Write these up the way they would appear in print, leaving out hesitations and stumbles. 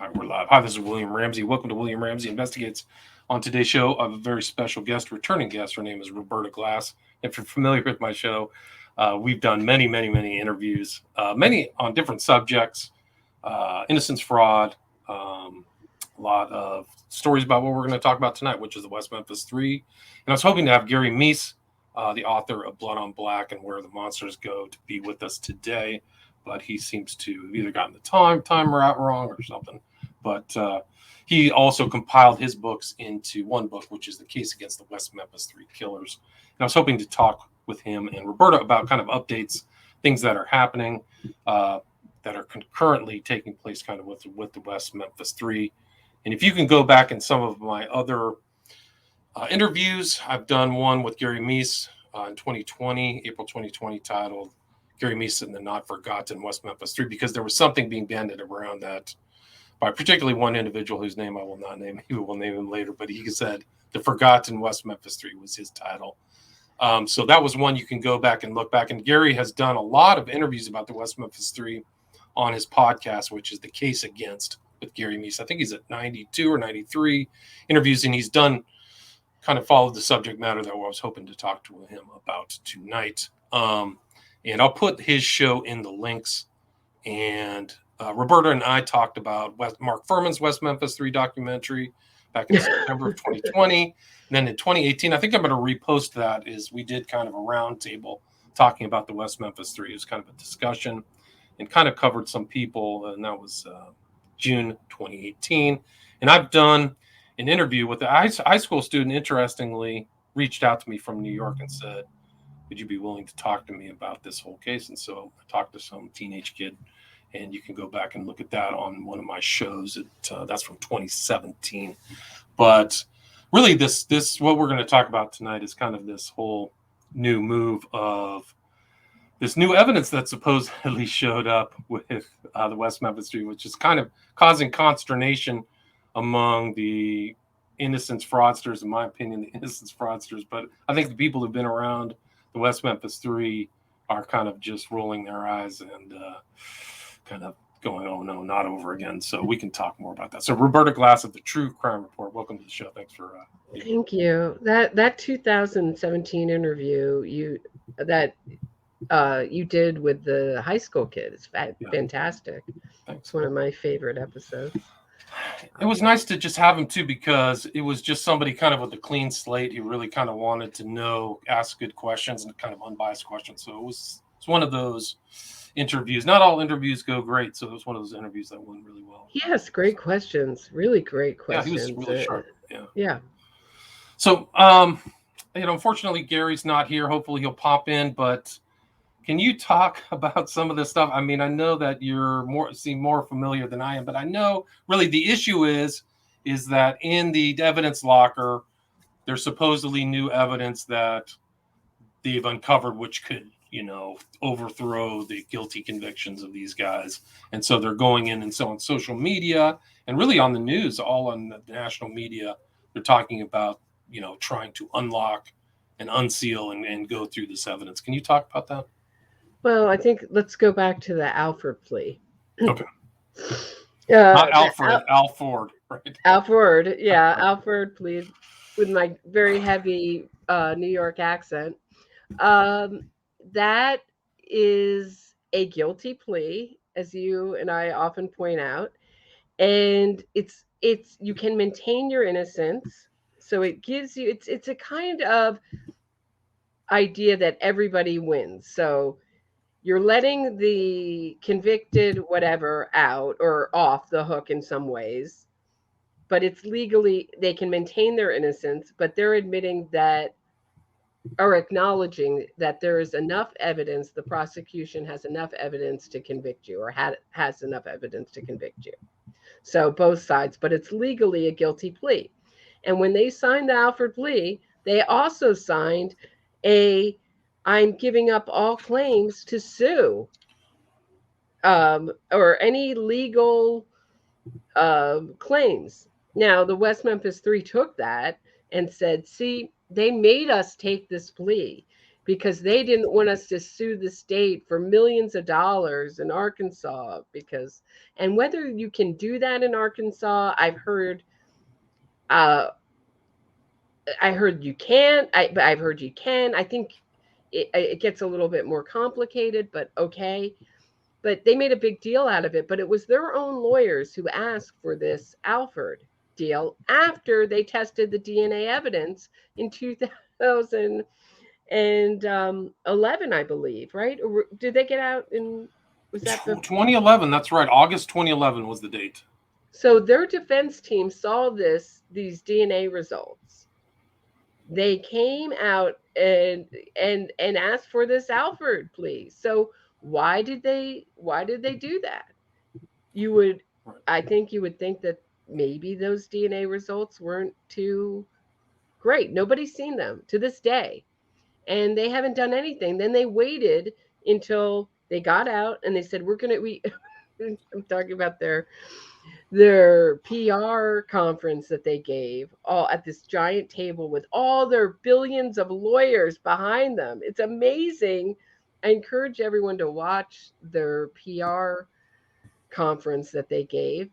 All right, we're live. Hi, this is William Ramsey. Welcome to William Ramsey Investigates. On today's show, I have a very special guest, returning guest. Her name is Roberta Glass. If you're familiar with my show, we've done many interviews, many on different subjects, innocence fraud, a lot of stories about what we're going to talk about tonight, which is the West Memphis Three. And I was hoping to have Gary Meece, the author of Blood on Black and Where the Monsters Go, to be with us today. But he seems to have either gotten the timer out wrong or something. But he also compiled his books into one book, which is The Case Against the West Memphis Three Killers. And I was hoping to talk with him and Roberta about kind of updates, things that are happening, that are concurrently taking place kind of with the West Memphis Three. And if you can go back in some of my other interviews, I've done one with Gary Meece in 2020, April 2020, titled Gary Meece and the Not Forgotten West Memphis Three, because there was something being bandied around that by particularly one individual whose name I will not name. He will name him later, but he said The Forgotten West Memphis Three was his title. So that was one you can go back and look back. And Gary has done a lot of interviews about the West Memphis Three on his podcast, which is The Case Against with Gary Meece. I think he's at 92 or 93 interviews, and he's done kind of followed the subject matter that I was hoping to talk to him about tonight. And I'll put his show in the links. And Roberta and I talked about Mark Furman's West Memphis Three documentary back in September of 2020. And then in 2018, I think I'm going to repost that, is we did kind of a roundtable talking about the West Memphis Three. It was kind of a discussion and kind of covered some people. And that was June 2018. And I've done an interview with the high school student, interestingly, reached out to me from New York and said, would you be willing to talk to me about this whole case? And so I talked to some teenage kid, and you can go back and look at that on one of my shows. That's from 2017. But really, this what we're going to talk about tonight is kind of this whole new move of this new evidence that supposedly showed up with the West Memphis Three, which is kind of causing consternation among the innocence fraudsters, in my opinion, the innocence fraudsters. But I think the people who've been around the West Memphis Three are kind of just rolling their eyes and kind of going, oh, no, not over again. So we can talk more about that. So Roberta Glass of the True Crime Report, welcome to the show. Thanks for Thank you. That 2017 interview you did with the high school kid is fantastic. Thanks. It's one of my favorite episodes. It was nice to just have him too, because it was just somebody kind of with a clean slate who really kind of wanted to know, ask good questions and kind of unbiased questions. So it's one of those interviews. Not all interviews go great, so it was one of those interviews that went really well. Yes, great questions. Really great questions. Yeah, he was really sharp. Yeah. So, unfortunately, Gary's not here. Hopefully, he'll pop in. But can you talk about some of this stuff? I mean, I know that you're seem more familiar than I am, but I know really the issue is that in the evidence locker, there's supposedly new evidence that they've uncovered, which could, overthrow the guilty convictions of these guys. And so they're going in and so on social media and really on the news, all on the national media, they're talking about, trying to unlock and unseal and go through this evidence. Can you talk about that? Well, I think let's go back to the Alford plea. Okay. Not Alfred, Alford, right? Alford, yeah. Alford plead with my very heavy New York accent. That is a guilty plea, as you and I often point out, and it's you can maintain your innocence. So it gives you it's a kind of idea that everybody wins. So you're letting the convicted whatever out or off the hook in some ways, but it's legally they can maintain their innocence, but they're admitting that or acknowledging that there is enough evidence, the prosecution has enough evidence to convict you or has enough evidence to convict you. So both sides, but it's legally a guilty plea. And when they signed the Alford plea, they also signed a I'm giving up all claims to sue or any legal claims. Now, the West Memphis Three took that and said, see, they made us take this plea. because they didn't want us to sue the state for millions of dollars in Arkansas. And whether you can do that in Arkansas, uh, I heard you can't. But I've heard you can. I think it gets a little bit more complicated, but okay. But they made a big deal out of it. But it was their own lawyers who asked for this Alford deal after they tested the DNA evidence in 2011, I believe, right? Or did they get out in, was that the 2011? That's right. August 2011 was the date. So their defense team saw these DNA results. They came out and asked for this Alford plea. So why did they do that? I think you would think that maybe those DNA results weren't too great. Nobody's seen them to this day. And they haven't done anything. Then they waited until they got out and they said, I'm talking about their PR conference that they gave, all at this giant table with all their billions of lawyers behind them. It's amazing. I encourage everyone to watch their PR conference that they gave.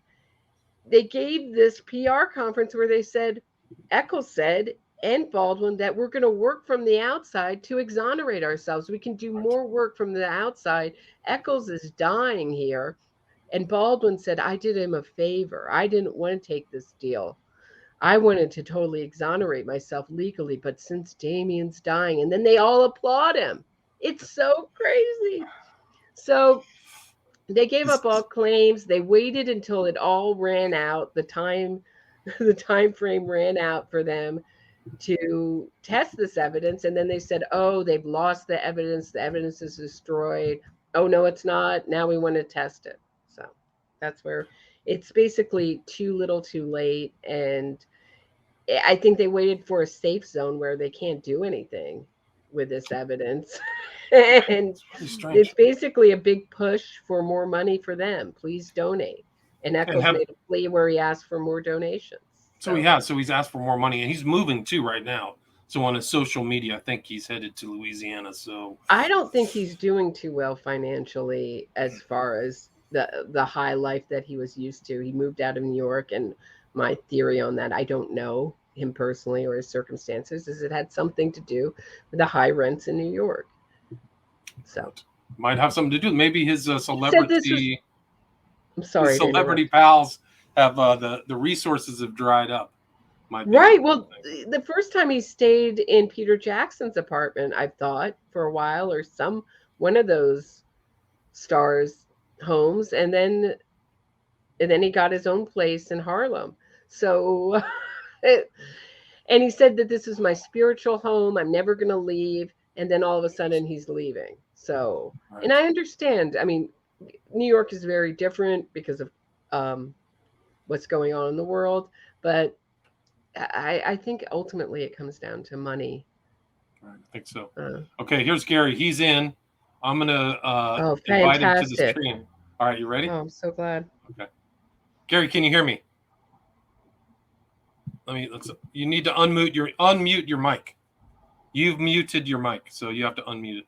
They gave this PR conference where they said, Eccles said, and Baldwin, that we're going to work from the outside to exonerate ourselves. We can do more work from the outside. Eccles is dying here. And Baldwin said, I did him a favor. I didn't want to take this deal. I wanted to totally exonerate myself legally, but since Damien's dying, and then they all applaud him. It's so crazy. So they gave up all claims. They waited until it all ran out. The time frame ran out for them to test this evidence. And then they said, oh, they've lost the evidence. The evidence is destroyed. Oh, no, it's not. Now we want to test it. So that's where it's basically too little too late. And I think they waited for a safe zone where they can't do anything with this evidence. And it's basically a big push for more money for them. Please donate. And Eccles made a plea where he asked for more donations. So he has. So he's asked for more money, and he's moving too right now. So on his social media, I think he's headed to Louisiana. So I don't think he's doing too well financially as far as the high life that he was used to. He moved out of New York, and my theory on that, I don't know him personally or his circumstances, is it had something to do with the high rents in New York. So might have something to do. Maybe his celebrity. I'm sorry. His celebrity pals have the resources have dried up. Right. Well, the first time he stayed in Peter Jackson's apartment, I thought for a while, or one of those stars' homes, and then he got his own place in Harlem. So, and he said that this is my spiritual home. I'm never going to leave. And then all of a sudden he's leaving. So, right. And I understand. I mean, New York is very different because of what's going on in the world. But I think ultimately it comes down to money. I think so. Okay, here's Gary. He's in. I'm going to invite him to the stream. All right, you ready? Oh, I'm so glad. Okay. Gary, can you hear me? You need to unmute your mic. You've muted your mic, so you have to unmute it.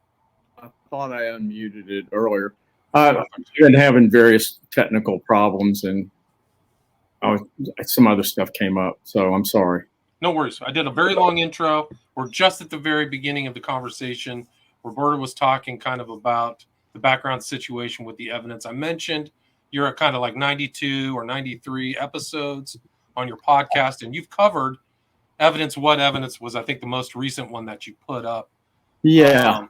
I thought I unmuted it earlier. I've been having various technical problems, and some other stuff came up, so I'm sorry. No worries. I did a very long intro. We're just at the very beginning of the conversation. Roberta was talking kind of about the background situation with the evidence. I mentioned you're at kind of like 92 or 93 episodes on your podcast, and you've covered evidence. What evidence was, I think, the most recent one that you put up? Yeah.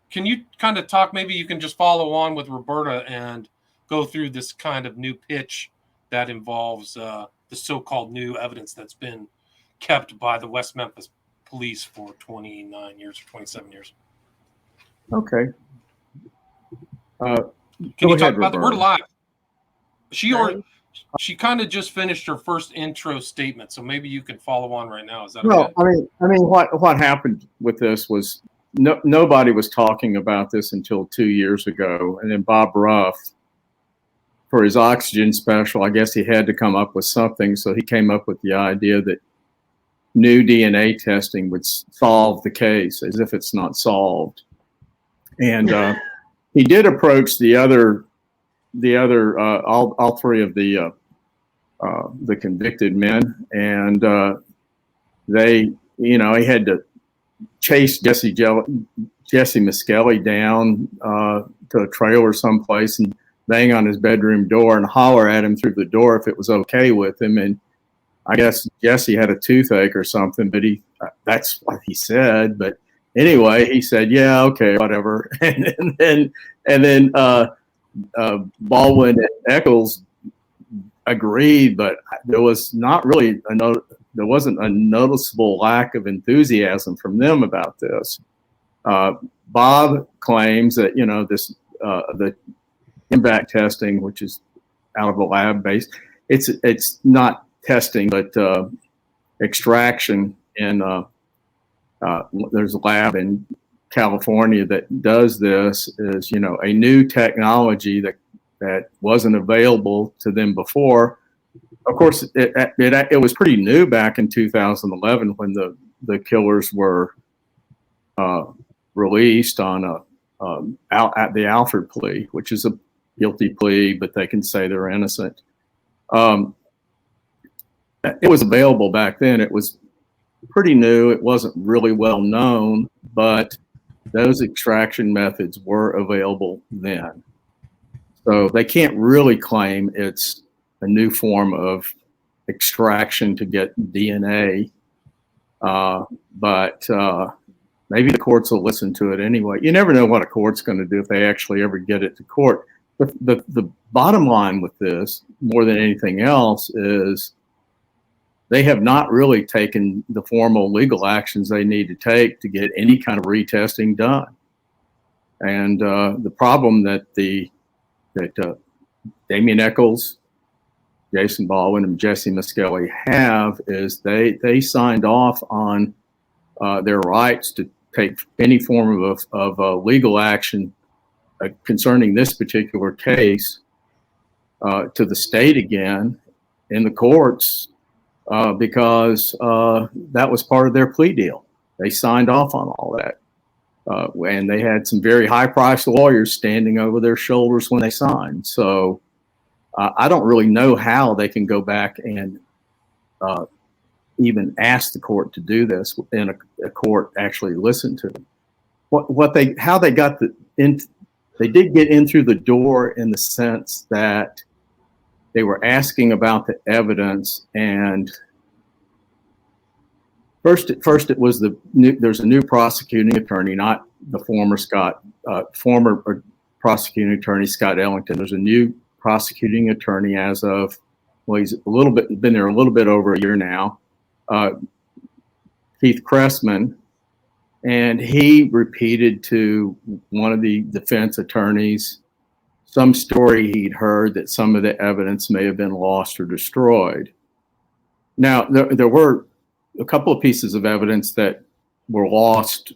Can you kind of talk, maybe you can just follow on with Roberta and go through this kind of new pitch that involves the so-called new evidence that's been kept by the West Memphis police for 29 years or 27 years. Okay. Can you talk about that? We're live. She kind of just finished her first intro statement, so maybe you can follow on right now. Is that okay? I mean, what happened with this was nobody was talking about this until 2 years ago, and then Bob Ruff, for his oxygen special, I guess he had to come up with something, so he came up with the idea that new DNA testing would solve the case, as if it's not solved. And he did approach all three of the convicted men, and they, he had to chase Jesse Miskelly down to a trailer someplace and bang on his bedroom door and holler at him through the door if it was okay with him. And I guess Jesse had a toothache or something, but that's what he said. But anyway, he said, yeah, okay, whatever. And then Baldwin and Eccles agreed, but there was not really there wasn't a noticeable lack of enthusiasm from them about this. Bob claims that the MVAC testing, which is out of a lab base, it's not testing, but extraction. And there's a lab in California that does this. Is a new technology that wasn't available to them before. Of course, it was pretty new back in 2011 when the killers were released on at the Alford plea, which is a guilty plea, but they can say they're innocent. It was available back then. It was pretty new. It wasn't really well known, but those extraction methods were available then. So they can't really claim it's a new form of extraction to get DNA, but maybe the courts will listen to it anyway. You never know what a court's going to do if they actually ever get it to court. The bottom line with this, more than anything else, is they have not really taken the formal legal actions they need to take to get any kind of retesting done. And the problem that Damian Eccles, Jason Baldwin, and Jesse Miskelly have is they signed off on their rights to take any form of legal action concerning this particular case to the state again in the courts because that was part of their plea deal. They signed off on all that. And they had some very high-priced lawyers standing over their shoulders when they signed. So I don't really know how they can go back and even ask the court to do this and a court actually listen to them. How they got they did get in through the door in the sense that they were asking about the evidence, and first it was there's a new prosecuting attorney, not the former prosecuting attorney Scott Ellington. There's a new prosecuting attorney as of, well, he's been there a little bit over a year now, Keith Cressman, and he repeated to one of the defense attorneys some story he'd heard that some of the evidence may have been lost or destroyed. Now, there were a couple of pieces of evidence that were lost,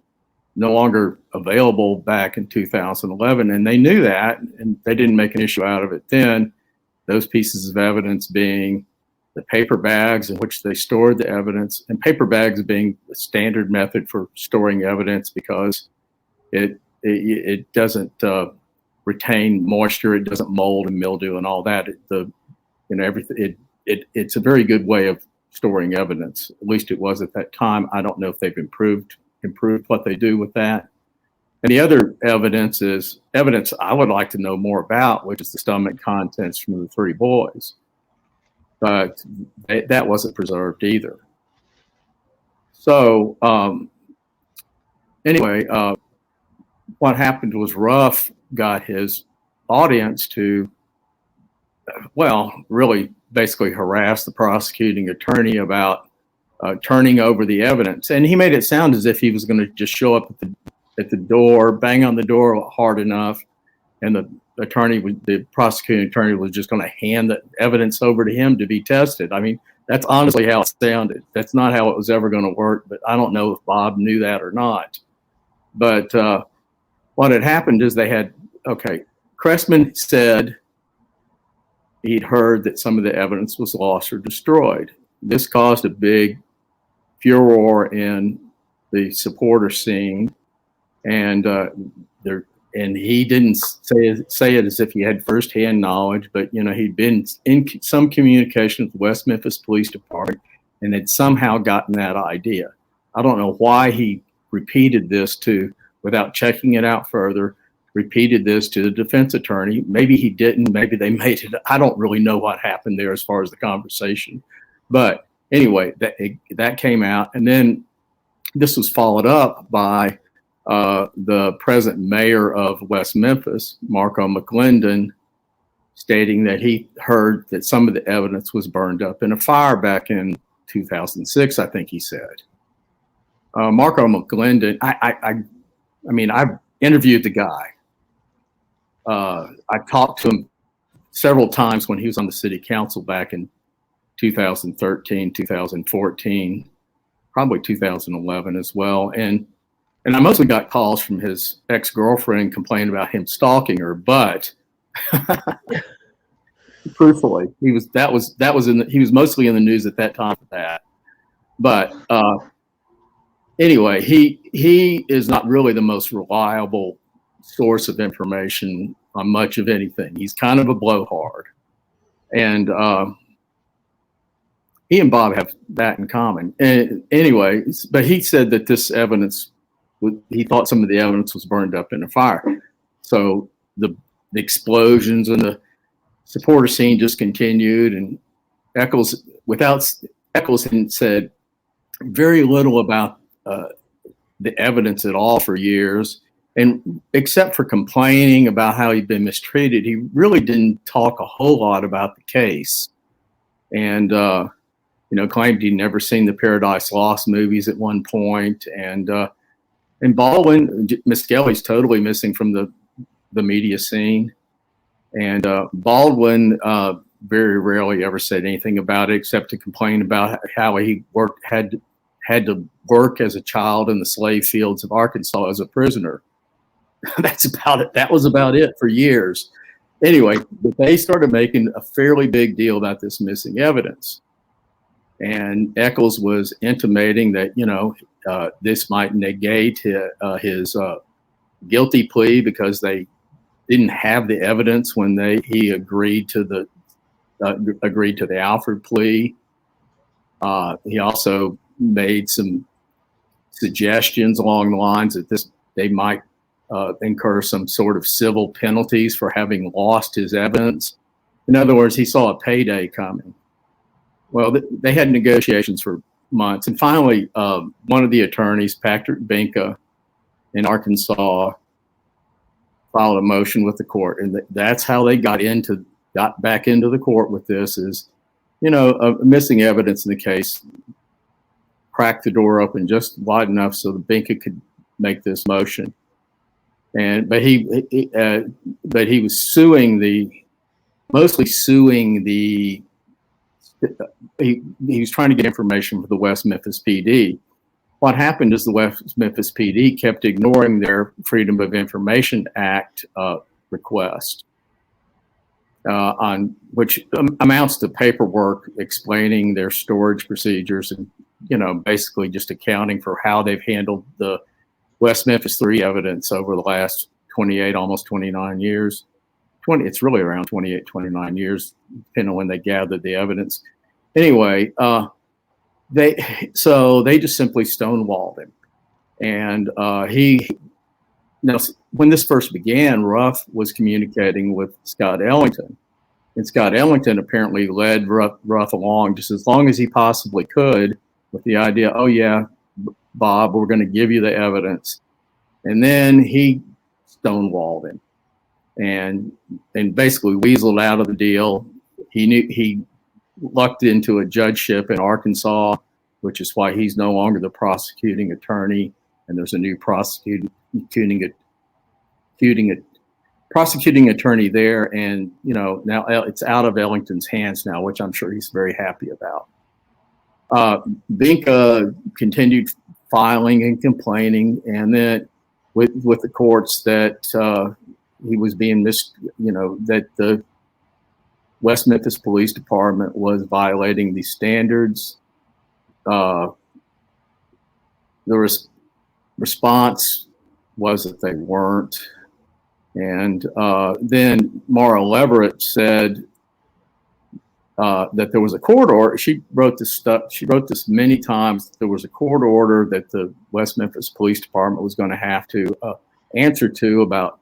no longer available back in 2011, and they knew that, and they didn't make an issue out of it then. Those pieces of evidence being the paper bags in which they stored the evidence, and paper bags being the standard method for storing evidence because it doesn't retain moisture, it doesn't mold and mildew and all that. It's a very good way of storing evidence. At least it was at that time. I don't know if they've improved what they do with that. And the other evidence is evidence I would like to know more about, which is the stomach contents from the three boys. But that wasn't preserved either. So anyway, what happened was Ruff got his audience to, really basically harass the prosecuting attorney about turning over the evidence. And he made it sound as if he was going to just show up at the door, bang on the door hard enough, and the prosecuting attorney was just going to hand the evidence over to him to be tested. I mean, that's honestly how it sounded. That's not how it was ever going to work, but I don't know if Bob knew that or not. But what had happened is Cressman said he'd heard that some of the evidence was lost or destroyed. This caused a big furor in the supporter scene, and he didn't say it as if he had firsthand knowledge, but he'd been in some communication with the West Memphis Police Department and had somehow gotten that idea. I don't know why he repeated this without checking it out further, repeated this to the defense attorney. Maybe he didn't, maybe they made it. I don't really know what happened there as far as the conversation. But anyway, that came out. And then this was followed up by the present mayor of West Memphis, Marco McClendon, stating that he heard that some of the evidence was burned up in a fire back in 2006, I think he said. Marco McClendon, I mean, I've interviewed the guy. I talked to him several times when he was on the city council back in 2013, 2014, probably 2011 as well. And I mostly got calls from his ex-girlfriend complaining about him stalking her, but truthfully, he was mostly in the news at that time for that. But anyway, he is not really the most reliable source of information on much of anything. He's kind of a blowhard, and he and Bob have that in common. And anyway, but he said that this evidence, he thought some of the evidence was burned up in a fire. So the explosions and the supporter scene just continued, and Eccles had said very little about the evidence at all for years. And except for complaining about how he'd been mistreated, he really didn't talk a whole lot about the case. And, claimed he'd never seen the Paradise Lost movies at one point. And Baldwin, Miss Kelly's totally missing from the media scene. And Baldwin very rarely ever said anything about it except to complain about how he had to work as a child in the slave fields of Arkansas as a prisoner. That's about it. That was about it for years. Anyway, but they started making a fairly big deal about this missing evidence. And Eccles was intimating that, this might negate his guilty plea because they didn't have the evidence when he agreed to the Alford plea. He also made some suggestions along the lines that they might incur some sort of civil penalties for having lost his evidence. In other words, he saw a payday coming. Well, they had negotiations for months. And finally, one of the attorneys, Patrick Binka in Arkansas, filed a motion with the court. And that's how they got back into the court with this is, missing evidence in the case cracked the door open just wide enough so that Binka could make this motion. But he was mostly suing he was trying to get information for the West Memphis PD. What happened is the West Memphis PD kept ignoring their Freedom of Information Act request, on which amounts to paperwork explaining their storage procedures and basically just accounting for how they've handled the West Memphis 3 evidence over the last 28, almost 29 years. It's really around 28, 29 years, depending on when they gathered the evidence. Anyway, they just simply stonewalled him. And when this first began, Ruff was communicating with Scott Ellington. And Scott Ellington apparently led Ruff along just as long as he possibly could with the idea, oh yeah, Bob, we're going to give you the evidence. And then he stonewalled him and basically weaseled out of the deal. He lucked into a judgeship in Arkansas, which is why he's no longer the prosecuting attorney. And there's a new prosecuting attorney there. And, now it's out of Ellington's hands now, which I'm sure he's very happy about. Binka continued filing and complaining, and then with the courts that he was being that the West Memphis Police Department was violating the standards the response was that they weren't. And then Mara Leverett said that there was a court order. She wrote this stuff. She wrote this many times. There was a court order that the West Memphis Police Department was going to have to answer to about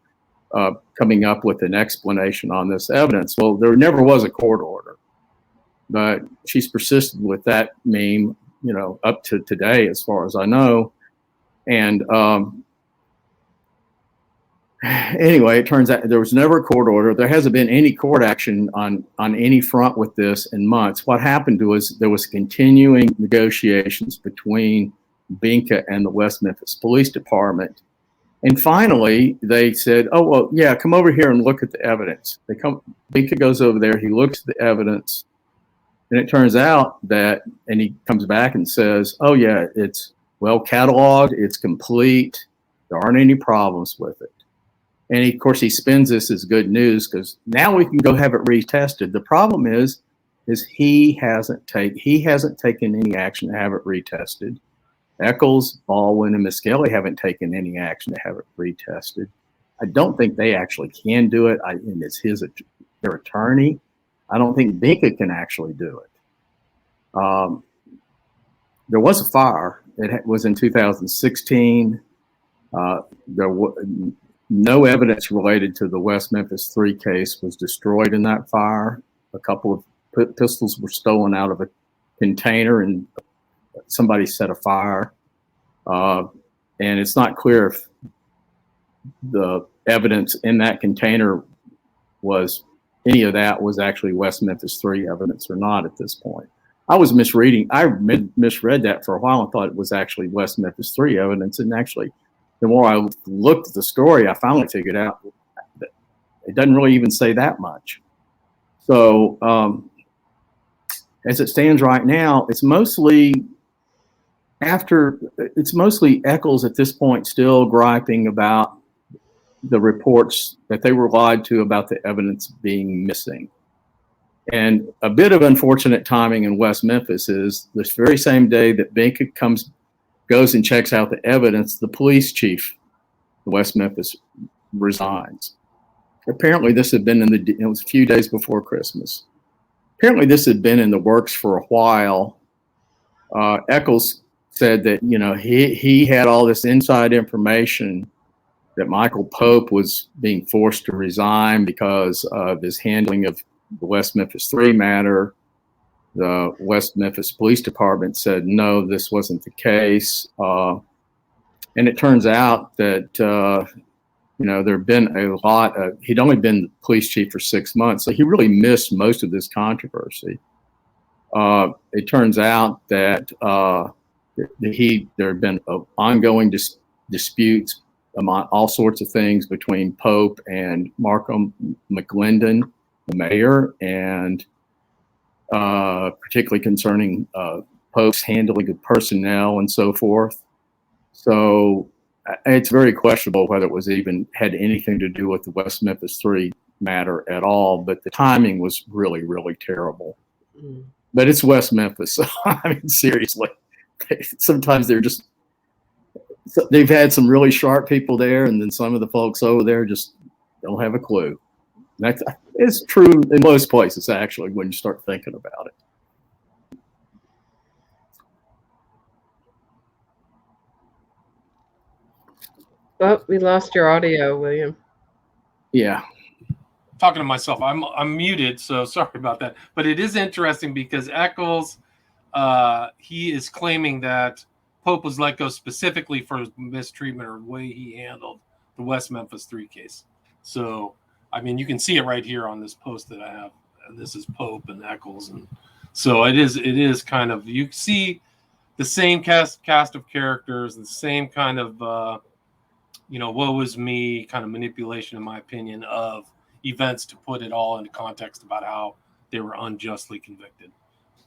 coming up with an explanation on this evidence. Well, there never was a court order, but she's persisted with that meme, up to today, as far as I know. And anyway, it turns out there was never a court order. There hasn't been any court action on any front with this in months. What happened was there was continuing negotiations between Binka and the West Memphis Police Department. And finally, they said, oh, well, yeah, come over here and look at the evidence. Binka goes over there, he looks at the evidence, and it turns out that, and he comes back and says, oh, yeah, it's well cataloged, it's complete, there aren't any problems with it. And of course, he spins this as good news because now we can go have it retested. The problem is he hasn't taken any action to have it retested. Eccles, Baldwin, and Miskelly haven't taken any action to have it retested. I don't think they actually can do it. And it's their attorney. I don't think Binka can actually do it. There was a fire. It was in 2016. There was no evidence related to the West Memphis 3 case was destroyed in that fire. A couple of pistols were stolen out of a container and somebody set a fire. And it's not clear if the evidence in that container any of that was actually West Memphis 3 evidence or not at this point. I was misreading. I misread that for a while and thought it was actually West Memphis 3 evidence. And actually, the more I looked at the story, I finally figured out that it doesn't really even say that much. So as it stands right now, it's mostly Eccles at this point still griping about the reports that they were lied to about the evidence being missing. And a bit of unfortunate timing in West Memphis is this very same day that Binka goes and checks out the evidence, the police chief in West Memphis resigns. Apparently this had been it was a few days before Christmas. Apparently this had been in the works for a while. Eccles said that, he had all this inside information that Michael Pope was being forced to resign because of his handling of the West Memphis 3 matter. The West Memphis Police Department said, no, this wasn't the case. And it turns out that, there had been a lot he'd only been the police chief for 6 months. So he really missed most of this controversy. It turns out that there had been ongoing disputes among all sorts of things between Pope and Markham McLendon, the mayor, and particularly concerning Pope's handling of personnel and so forth. So it's very questionable whether it was even had anything to do with the West Memphis 3 matter at all, but the timing was really, really terrible. Mm. But it's West Memphis. So, I mean, seriously, sometimes they've had some really sharp people there, and then some of the folks over there just don't have a clue. It's true in most places, actually, when you start thinking about it. Oh, we lost your audio, William. Yeah. Talking to myself. I'm muted, so sorry about that. But it is interesting because Eccles, he is claiming that Pope was let go specifically for his mistreatment or the way he handled the West Memphis 3 case. So, I mean, you can see it right here on this post that I have. And this is Pope and Eccles, and so it is kind of, you see the same cast of characters, the same kind of woe was me kind of manipulation, in my opinion, of events to put it all into context about how they were unjustly convicted.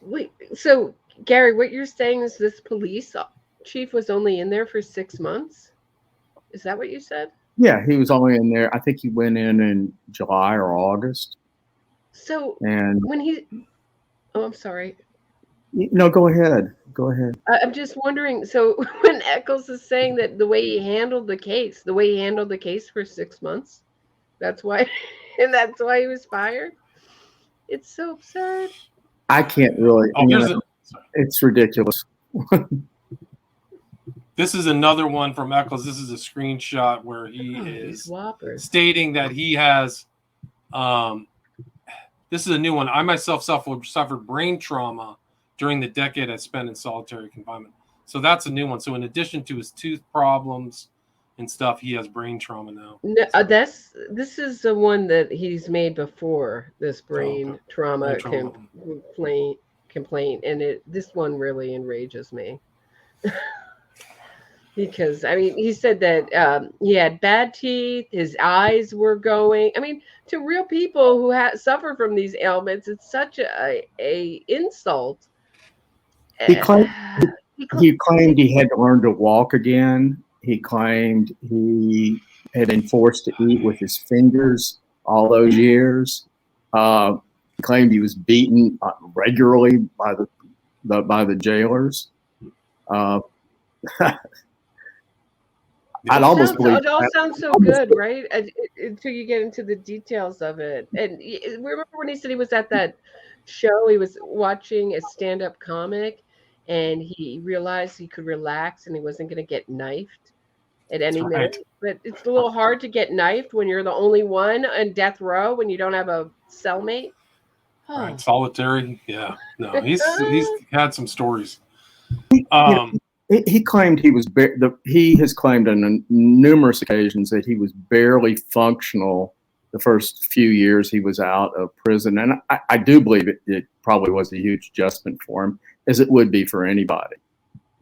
Wait, so Gary, what you're saying is this police chief was only in there for 6 months? Is that what you said? Yeah, he was only in there. I think he went in July or August. So and when I'm sorry. No, go ahead. Go ahead. I'm just wondering. So when Eccles is saying that the way he handled the case, for 6 months, that's why, and that's why he was fired. It's so absurd. I can't really. Oh, It's ridiculous. This is another one from Eccles. This is a screenshot where he is stating that he has. This is a new one. I myself suffered brain trauma during the decade I spent in solitary confinement. So that's a new one. So in addition to his tooth problems and stuff, he has brain trauma now. No, this is the one that he's made before, this brain trauma complaint, and this one really enrages me. Because I mean, he said that he had bad teeth, his eyes were going. I mean, to real people who suffer from these ailments, it's such a insult. He claimed he had to learn to walk again. He claimed he had been forced to eat with his fingers all those years. He claimed he was beaten regularly by the jailers. I'd almost believe it all sounds so good, right? Until you get into the details of it. And remember when he said he was at that show, he was watching a stand-up comic, and he realized he could relax and he wasn't going to get knifed at any minute. But it's a little hard to get knifed when you're the only one on death row, when you don't have a cellmate. Right, solitary. Yeah, no, he's had some stories. He claimed he has claimed on numerous occasions that he was barely functional the first few years he was out of prison. And I do believe it probably was a huge adjustment for him, as it would be for anybody.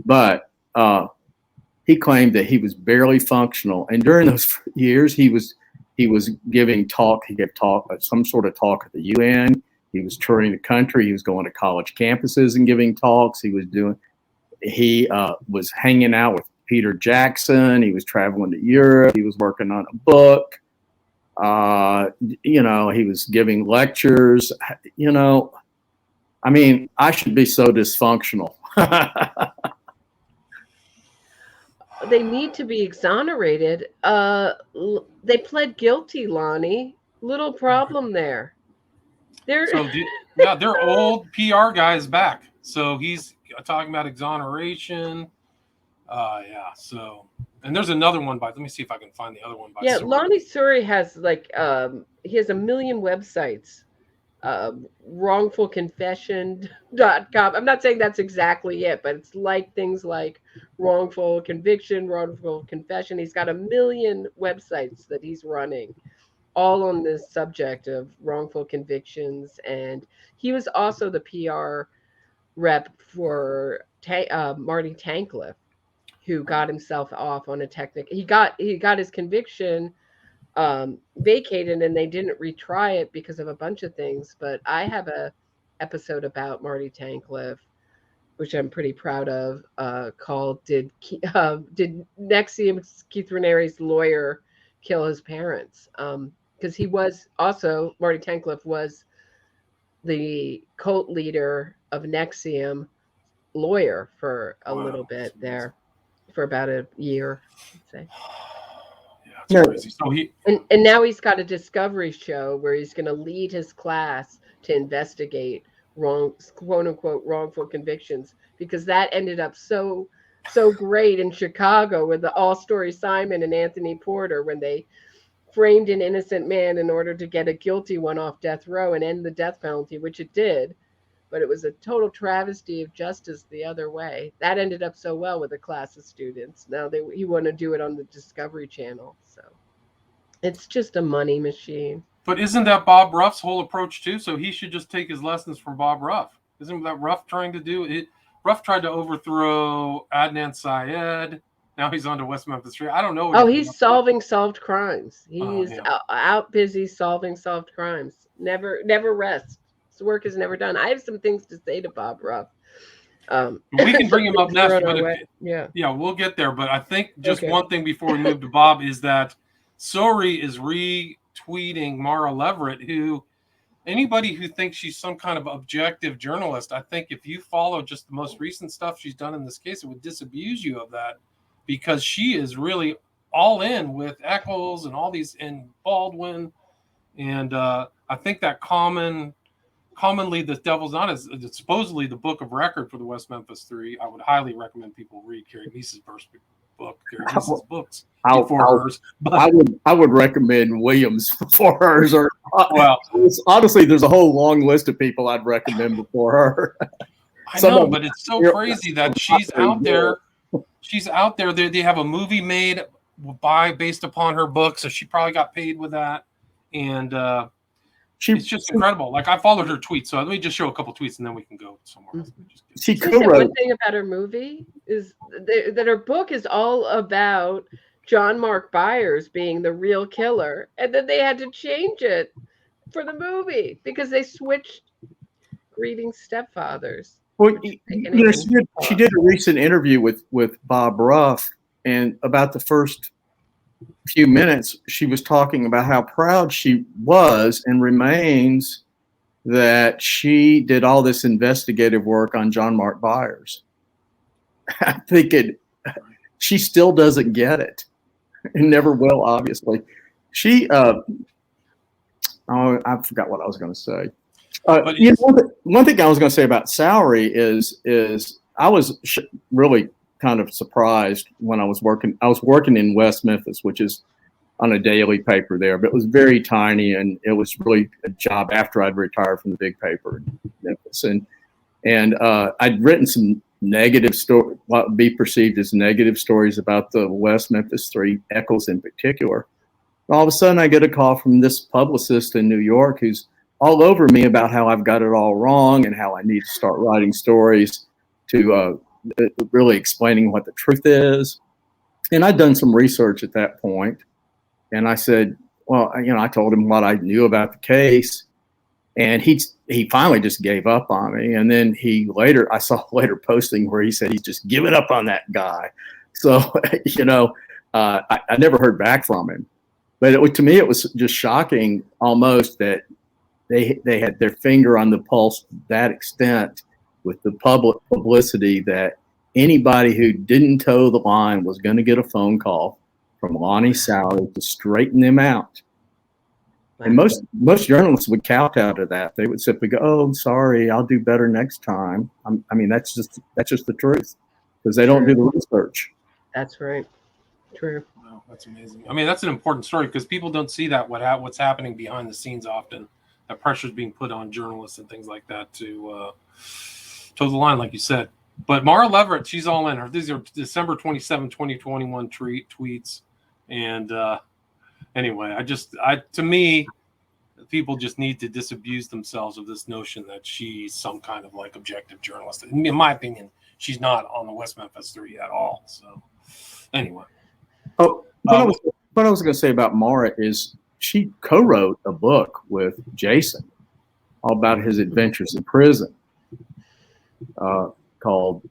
But he claimed that he was barely functional. And during those years, he was giving talk. He gave some sort of talk at the UN. He was touring the country. He was going to college campuses and giving talks. He was hanging out with Peter Jackson. He was traveling to Europe. He was working on a book. He was giving lectures. I mean, I should be so dysfunctional. They need to be exonerated. They pled guilty, Lonnie. Little problem there. Their old PR guy is back. So he's talking about exoneration. And there's another one let me see if I can find the other one by Suri. Lonnie Suri has he has 1 million websites. Wrongfulconfession.com. I'm not saying that's exactly it, but it's things like wrongful conviction, wrongful confession. He's got 1 million websites that he's running, all on this subject of wrongful convictions. And he was also the PR rep for Marty Tankleff, who got himself off on a technical. He got his conviction vacated, and they didn't retry it because of a bunch of things. But I have a episode about Marty Tankleff, which I'm pretty proud of, called "Did NXIVM's Keith Raniere's lawyer kill his parents?" Because he was also, Marty Tankleff was the cult leader of NXIVM, lawyer for a little bit there, for about a year, I'd say. Yeah, it's crazy. So and now he's got a discovery show where he's going to lead his class to investigate quote unquote wrongful convictions, because that ended up so great in Chicago with the All Story Simon and Anthony Porter, when they framed an innocent man in order to get a guilty one off death row and end the death penalty, which it did. But it was a total travesty of justice the other way. That ended up so well with a class of students. Now he want to do it on the Discovery Channel. So it's just a money machine. But isn't that Bob Ruff's whole approach too? So he should just take his lessons from Bob Ruff. Isn't that Ruff trying to do it? Ruff tried to overthrow Adnan Syed. Now he's on to West Memphis 3. I don't know. He's solving solved crimes. He's out busy solving solved crimes. Never rests. His work is never done. I have some things to say to Bob Ruff. We can bring him up next. We'll get there. But I think just one thing before we move to Bob is that Suri is retweeting Mara Leverett, who anybody who thinks she's some kind of objective journalist, I think if you follow just the most recent stuff she's done in this case, it would disabuse you of that, because she is really all in with Eccles and all these, and Baldwin. And I think that commonly The Devil's Not is supposedly the book of record for the West Memphis Three. I would highly recommend people read Carrie Meece's book, Carrie Meece's books before hers. But I would recommend Williams before hers. Or well, honestly, there's a whole long list of people I'd recommend before her. I know, but it's so crazy that she's out there. She's out there. They have a movie made based upon her book, so she probably got paid with that. And it's just incredible. Like, I followed her tweets, so let me just show a couple tweets and then we can go somewhere else. She co-wrote. One thing about her movie is that her book is all about John Mark Byers being the real killer, and then they had to change it for the movie because they switched grieving stepfathers. Well, she did a recent interview with Bob Ruff, and about the first few minutes, she was talking about how proud she was and remains that she did all this investigative work on John Mark Byers. I think she still doesn't get it, and never will, obviously. She, I forgot what I was going to say. One thing I was going to say about salary is I was really kind of surprised when I was working. I was working in West Memphis, which is on a daily paper there, but it was very tiny, and it was really a job after I'd retired from the big paper in Memphis. And I'd written some negative story, what would be perceived as negative stories about the West Memphis Three, Eccles in particular. All of a sudden, I get a call from this publicist in New York who's all over me about how I've got it all wrong and how I need to start writing stories to really explaining what the truth is. And I'd done some research at that point. And I said, well, I told him what I knew about the case. And he finally just gave up on me. And then I saw later posting where he said he's just given up on that guy. So, I never heard back from him. But to me, it was just shocking almost that they had their finger on the pulse to that extent with the public publicity that anybody who didn't toe the line was going to get a phone call from Lonnie Sally to straighten them out. And most journalists would kowtow to that. They would simply go, "Oh, I'm sorry, I'll do better next time." That's just the truth, because they don't do the research. That's right. True. Wow, that's amazing. That's an important story because people don't see that what's happening behind the scenes often. That pressure's being put on journalists and things like that to toe the line, like you said. But Mara Leverett, she's all in. These are December 27, 2021 tweets. And anyway, to me, people just need to disabuse themselves of this notion that she's some kind of like objective journalist. In my opinion, she's not on the West Memphis Three at all. So anyway. What I was going to say about Mara is she co-wrote a book with Jason all about his adventures in prison called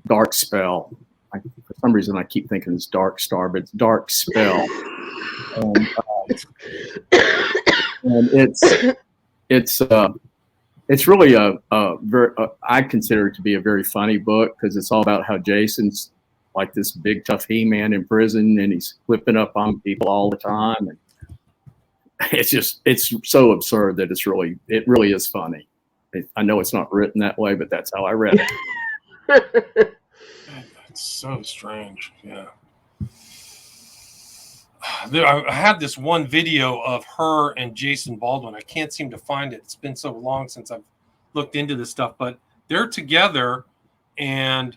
Dark Spell. For some reason, I keep thinking it's Dark Star, but it's Dark Spell. And it's really I consider it to be a very funny book because it's all about how Jason's like this big tough he-man in prison, and he's flipping up on people all the time. And it's so absurd that it really is funny. I know it's not written that way, but that's how I read it. It's so strange. Yeah. I had this one video of her and Jason Baldwin. I can't seem to find it. It's been so long since I've looked into this stuff, but they're together and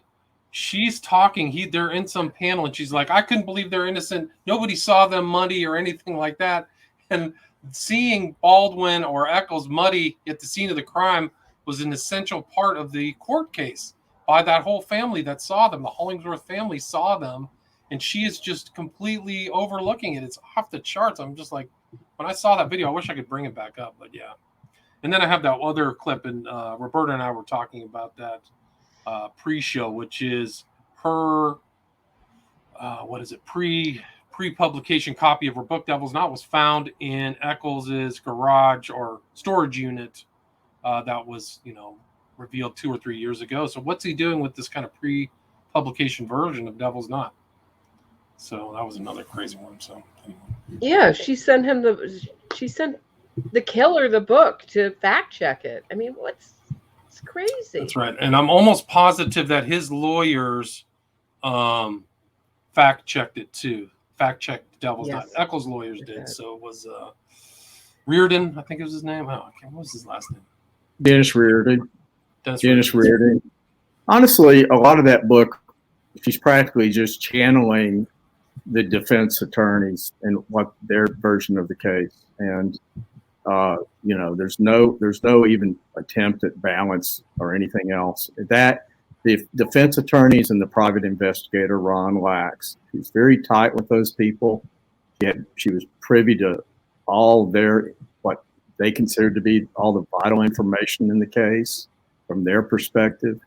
she's talking. They're in some panel and she's like, I couldn't believe they're innocent. Nobody saw them muddy or anything like that. And seeing Baldwin or Eccles muddy at the scene of the crime was an essential part of the court case by that whole family that saw them. The Hollingsworth family saw them, and she is just completely overlooking it. It's off the charts. I'm just like, when I saw that video, I wish I could bring it back up, but yeah. And then I have that other clip, and Roberta and I were talking about that pre-show, which is her, pre-publication copy of her book, Devil's Knot, was found in Eccles's garage or storage unit that was, revealed 2 or 3 years ago. So what's he doing with this kind of pre-publication version of Devil's Knot? So that was another crazy one. So anyway. Yeah, she sent the killer the book to fact check it. I mean, it's crazy. That's right. And I'm almost positive that his lawyers fact checked it too. Fact checked Devil's Knot. Eccles' lawyers did. So it was Reardon, I think it was his name. What was his last name? Dennis Reardon. Dennis Reardon. Honestly, a lot of that book, she's practically just channeling the defense attorneys and what their version of the case. And there's no even attempt at balance or anything else. That the defense attorneys and the private investigator Ron Lax, he's very tight with those people. She was privy to all what they considered to be all the vital information in the case from their perspective.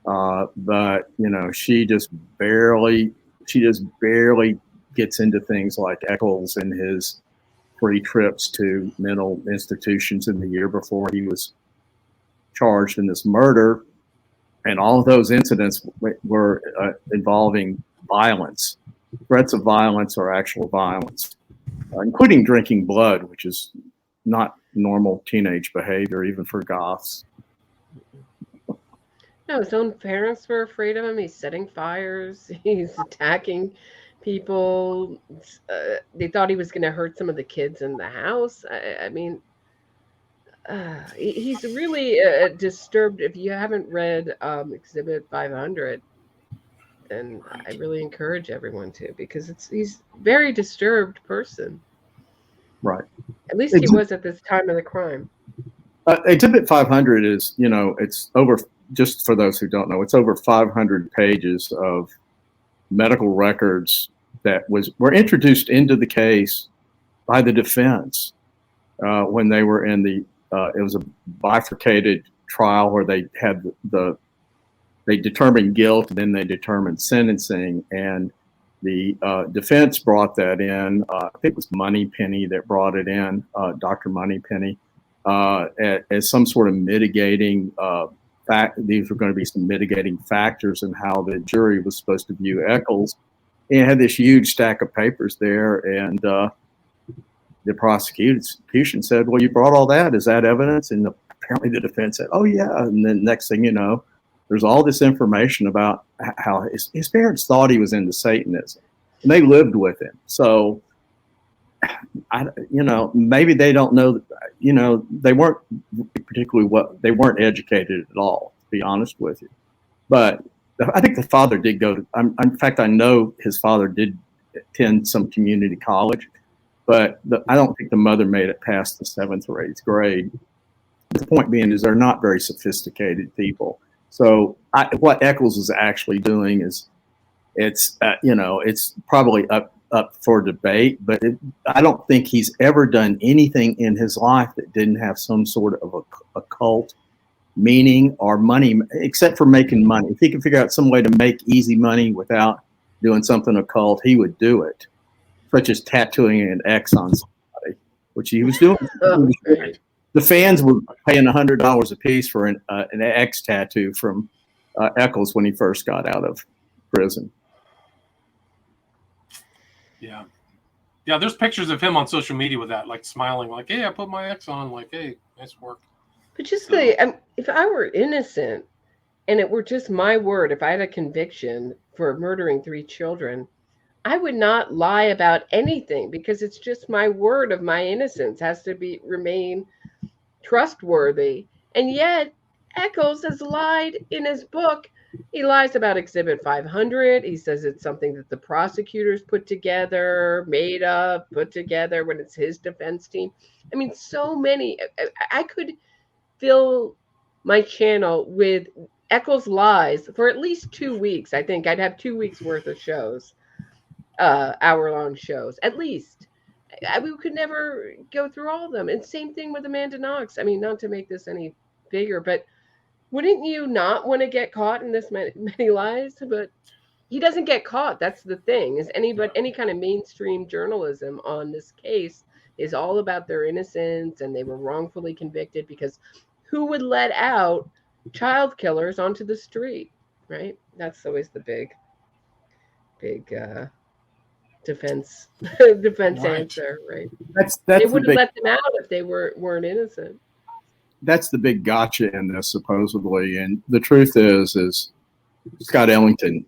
But she just barely gets into things like Eccles and his 3 trips to mental institutions in the year before he was charged in this murder. And all of those incidents were involving violence, threats of violence or actual violence, including drinking blood, which is not normal teenage behavior, even for goths. No, his own parents were afraid of him. He's setting fires. He's attacking people. They thought he was going to hurt some of the kids in the house. I mean, he's really disturbed. If you haven't read Exhibit 500, and I really encourage everyone to, because he's a very disturbed person. Right. At least he was at this time of the crime. Exhibit 500 is, it's over, just for those who don't know, it's over 500 pages of medical records that were introduced into the case by the defense when they were in it was a bifurcated trial where they had they determined guilt and then they determined sentencing, and the defense brought that in. I think it was Moneypenny that brought it in, Dr. Moneypenny, as some sort of mitigating these were going to be some mitigating factors in how the jury was supposed to view Eccles. And it had this huge stack of papers there, and the prosecution said, "Well, you brought all that. Is that evidence?" And apparently the defense said, "Oh yeah." And then next thing you know, there's all this information about how his parents thought he was into Satanism, and they lived with him. So, maybe they don't know. They weren't they weren't educated at all, to be honest with you. But I think the father did go to. In fact, I know his father did attend some community college, but I don't think the mother made it past the 7th or 8th grade. The point being is they're not very sophisticated people. So what Eccles is actually doing is it's probably up for debate, but I don't think he's ever done anything in his life that didn't have some sort of occult meaning or money, except for making money. If he could figure out some way to make easy money without doing something occult, he would do it, such as tattooing an X on somebody, which he was doing. The fans were paying $100 a piece for an X tattoo from Eccles when he first got out of prison. Yeah. There's pictures of him on social media with that, like smiling, like, "Hey, I put my X on." Like, "Hey, nice work." But just if I were innocent and it were just my word, if I had a conviction for murdering 3 children, I would not lie about anything, because it's just my word of my innocence has to remain trustworthy. And yet Eccles has lied in his book. He lies about Exhibit 500. He says it's something that the prosecutors put together, made up, put together when it's his defense team. I mean, so many. I could fill my channel with Eccles lies for at least 2 weeks. I think I'd have 2 weeks worth of shows, hour-long shows, at least. We could never go through all of them. And same thing with Amanda Knox. I mean, not to make this any bigger, but wouldn't you not want to get caught in this many lies? But he doesn't get caught. That's the thing. Is any kind of mainstream journalism on this case is all about their innocence and they were wrongfully convicted, because who would let out child killers onto the street, right? That's always the big defense defense Right. answer, right? That's They the wouldn't big let them out if they weren't innocent. that's the big gotcha in this, supposedly. And the truth is Scott Ellington.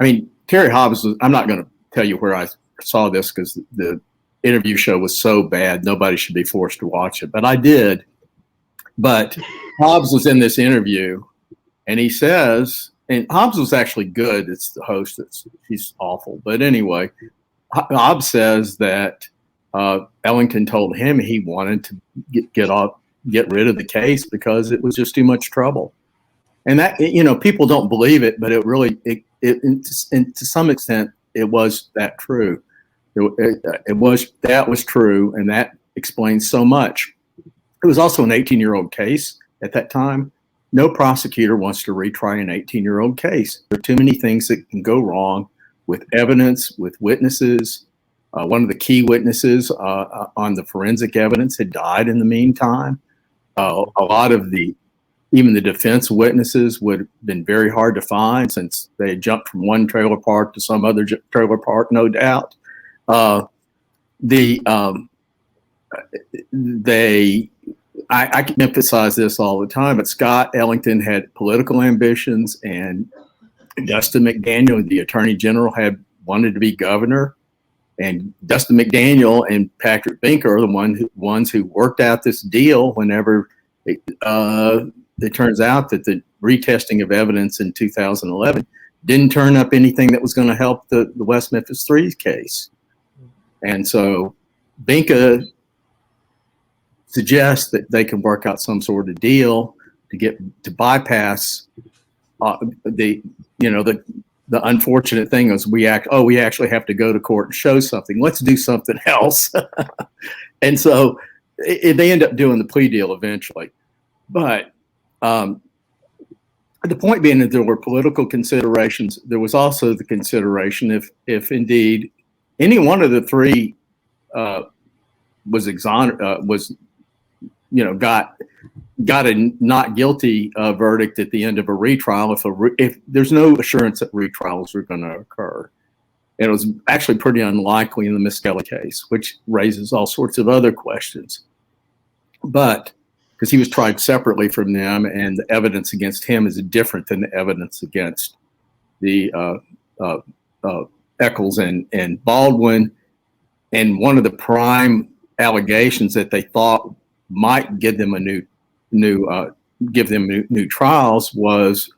I mean, Terry Hobbs was, I'm not going to tell you where I saw this because the interview show was so bad, nobody should be forced to watch it. But I did. But Hobbs was in this interview, and he says, and Hobbs was actually good. It's the host he's awful. But anyway, Hobbs says that Ellington told him he wanted to get rid of the case because it was just too much trouble. And that, people don't believe it, but it really, and to some extent, it was that true. That was true, and that explains so much. It was also an 18-year-old case at that time. No prosecutor wants to retry an 18-year-old case. There are too many things that can go wrong with evidence, with witnesses. One of the key witnesses on the forensic evidence had died in the meantime. A lot of even the defense witnesses would have been very hard to find since they had jumped from one trailer park to some other trailer park, no doubt. I can emphasize this all the time, but Scott Ellington had political ambitions, and Dustin McDaniel, the Attorney General, had wanted to be governor. And Dustin McDaniel and Patrick Binker are the ones who worked out this deal whenever it turns out that the retesting of evidence in 2011 didn't turn up anything that was going to help the West Memphis 3 case. And so Binker suggests that they can work out some sort of deal to bypass the unfortunate thing is we actually have to go to court and show something. Let's do something else. And so they end up doing the plea deal eventually. But the point being that there were political considerations. There was also the consideration if indeed any one of the three got a not guilty verdict at the end of a retrial, if there's no assurance that retrials are going to occur. And it was actually pretty unlikely in the Miskelly case, which raises all sorts of other questions. But because he was tried separately from them, and the evidence against him is different than the evidence against the Eccles and Baldwin. And one of the prime allegations that they thought might give them new trials was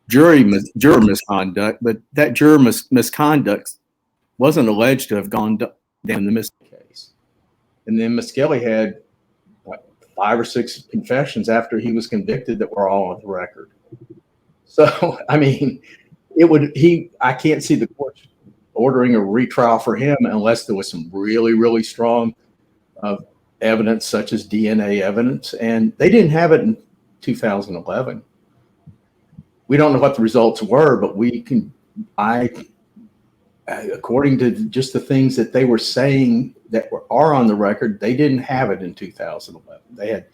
juror misconduct, but that juror misconduct wasn't alleged to have gone down in the Miskelly case. And then Miskelly had 5 or 6 confessions after he was convicted that were all on the record. So, I mean, I can't see the court ordering a retrial for him unless there was some really, really strong evidence, such as DNA evidence, and they didn't have it in 2011. We don't know what the results were, but according to just the things that they were saying that are on the record, they didn't have it in 2011. They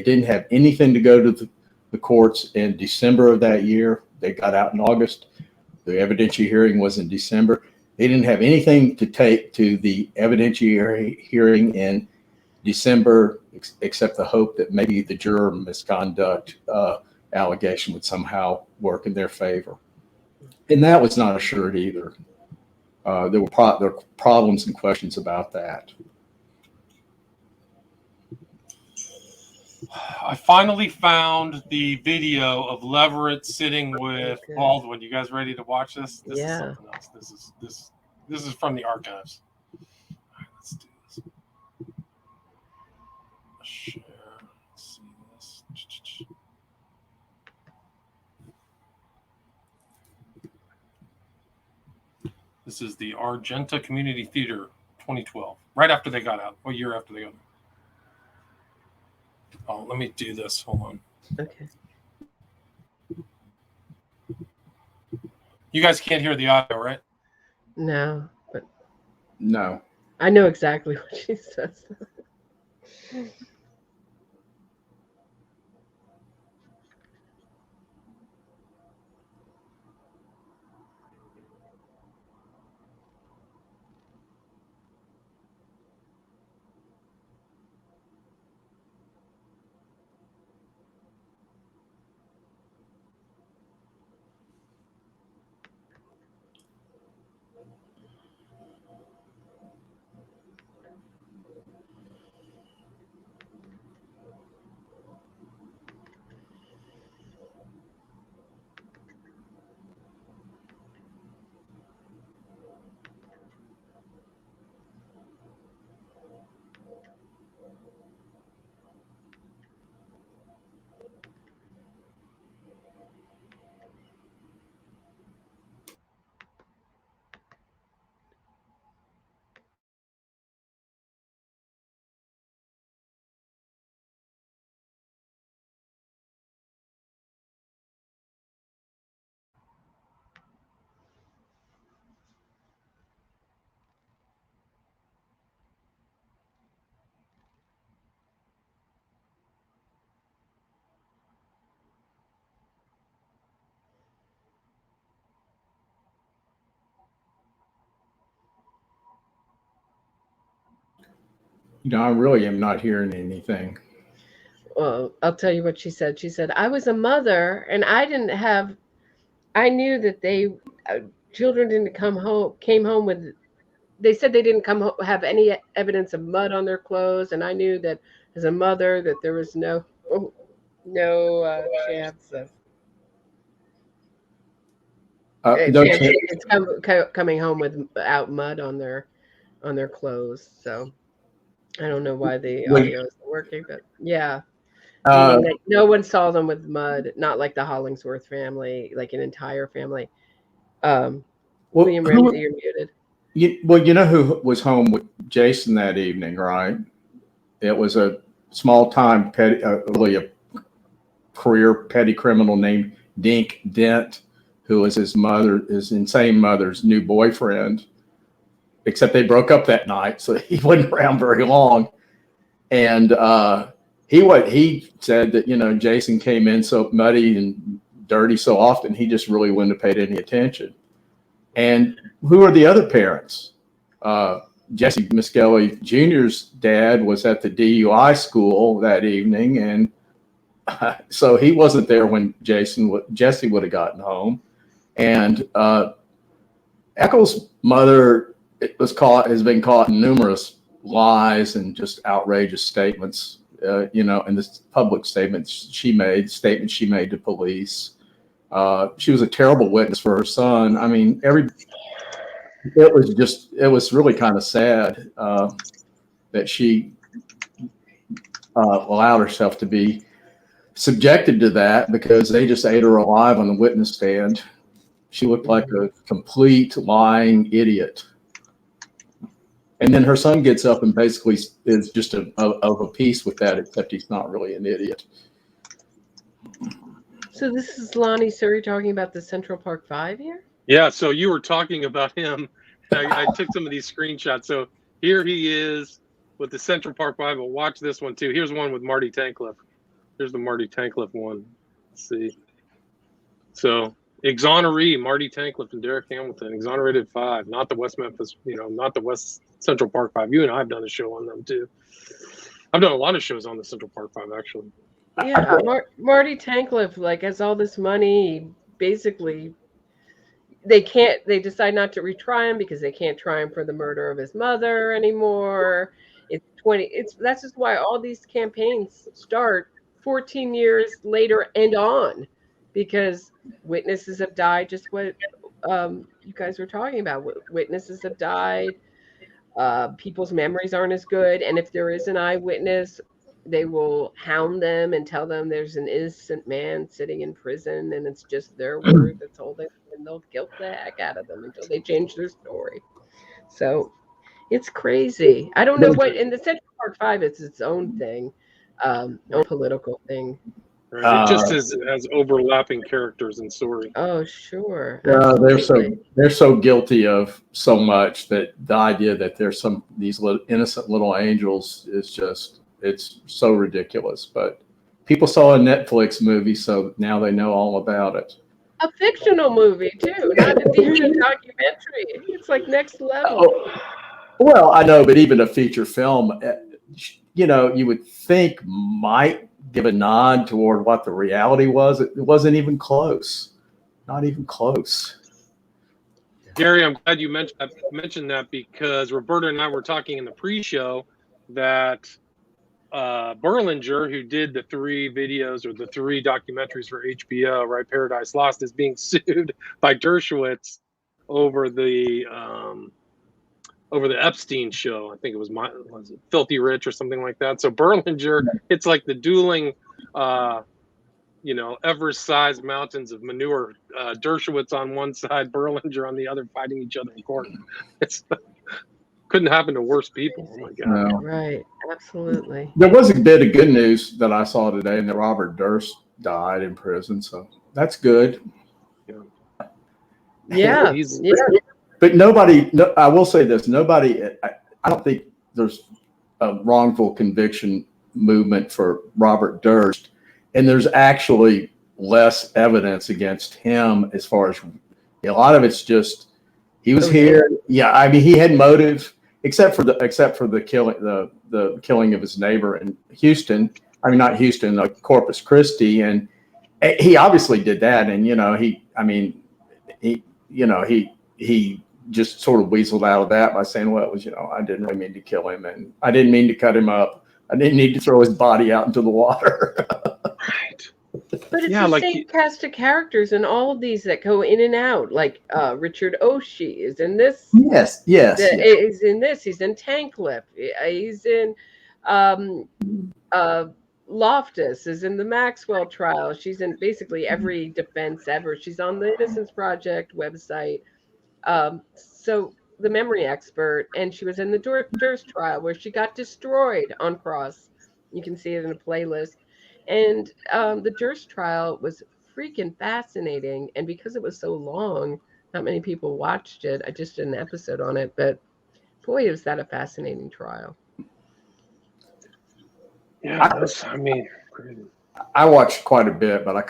didn't have anything to go to the courts in December of that year. They got out in August. The evidentiary hearing was in December. They didn't have anything to take to the evidentiary hearing in December, except the hope that maybe the juror misconduct allegation would somehow work in their favor. And that was not assured either. There were problems and questions about that. I finally found the video of Leverett sitting with Baldwin. You guys ready to watch this? This is something else. This is from the archives. All right, let's do this. Share. Let's see this. This is the Argenta Community Theater 2012, right after they got out. What year after they got out? Oh, let me do this. Hold on. Okay. You guys can't hear the audio, right? No, but No. I know exactly what she says. I really am not hearing anything. Well, I'll tell you what she said. She said, I was a mother and I knew that uh, children didn't came home with, they said they didn't have any evidence of mud on their clothes. And I knew that as a mother that there was no chance of No, kids coming home without mud on their clothes. So I don't know why the well, audio isn't working, but yeah. uh, Meaning that no one saw them with mud, not like the Hollingsworth family, like an entire family. Um, well, William Ramsey, you're muted. you know who was home with Jason that evening, right? It was a small time petty, really a career petty criminal named Dink Dent, who was his insane mother's new boyfriend. Except they broke up that night, so he wasn't around very long. And he said that Jason came in so muddy and dirty so often he just really wouldn't have paid any attention. And who are the other parents? Jesse Miskelly Jr.'s dad was at the DUI school that evening, and so he wasn't there when Jesse would have gotten home. And Eccles' mother has been caught in numerous lies and just outrageous statements. And the public statements she made to police. She was a terrible witness for her son. I mean, it was really kind of sad that she allowed herself to be subjected to that because they just ate her alive on the witness stand. She looked like a complete lying idiot. And then her son gets up and basically is just of a piece with that, except he's not really an idiot. So this is Lonnie Surrey talking about the Central Park 5 here? Yeah, so you were talking about him. I took some of these screenshots. So here he is with the Central Park 5. But watch this one, too. Here's one with Marty Tankleff. Here's the Marty Tankleff one. Let's see. So exoneree, Marty Tankleff and Derek Hamilton, exonerated 5, not the West Memphis, not the West Central Park 5. You and I have done a show on them, too. I've done a lot of shows on the Central Park 5, actually. Yeah, Marty Tankleff has all this money. Basically, they decide not to retry him because they can't try him for the murder of his mother anymore. That's just why all these campaigns start 14 years later and on, because witnesses have died, just what you guys were talking about. Witnesses have died. People's memories aren't as good, and if there is an eyewitness, they will hound them and tell them there's an innocent man sitting in prison and it's just their word that's holding them, and they'll guilt the heck out of them until they change their story. So it's crazy. I don't know what in the Central Park 5 it's its own thing, own political thing. Right. It just has overlapping characters and story. Oh, sure. They're so guilty of so much that the idea that there's these innocent little angels is just, it's so ridiculous. But people saw a Netflix movie, so now they know all about it. A fictional movie too, not a documentary. It's like next level. Oh, well, I know, but even a feature film, you would think might give a nod toward what the reality was. It wasn't even close. Not even close. Gary, I'm glad you mentioned that, because Roberta and I were talking in the pre-show that Berlinger, who did the 3 videos or the 3 documentaries for HBO, right, Paradise Lost, is being sued by Dershowitz over the Epstein show. I think it was Filthy Rich or something like that. So Berlinger, it's like the dueling, Everest-sized mountains of manure. Dershowitz on one side, Berlinger on the other, fighting each other in court. It's couldn't happen to worse people. Oh my God! No. Right, absolutely. There was a bit of good news that I saw today, and that Robert Durst died in prison, so that's good. Yeah. But nobody. I will say this: nobody. I don't think there's a wrongful conviction movement for Robert Durst, and there's actually less evidence against him. As far as a lot of it's just he was here. Yeah, I mean, he had motive. Except for the killing of his neighbor in Houston. I mean, not Houston, Corpus Christi, and he obviously did that. And he just sort of weaseled out of that by saying, "Well, it was, I didn't really mean to kill him, and I didn't mean to cut him up. I didn't need to throw his body out into the water." Right. But it's the same cast of characters in all of these that go in and out. Like Richard Oshie is in this. Yes. He's in this. He's in Tanklip. He's in Loftus is in the Maxwell trial. She's in basically every defense ever. She's on the Innocence Project website. So the memory expert, and she was in the Durst trial where she got destroyed on cross. You can see it in a playlist. And the Durst trial was freaking fascinating. And because it was so long, not many people watched it. I just did an episode on it. But boy, is that a fascinating trial. Yeah, I watched quite a bit, but I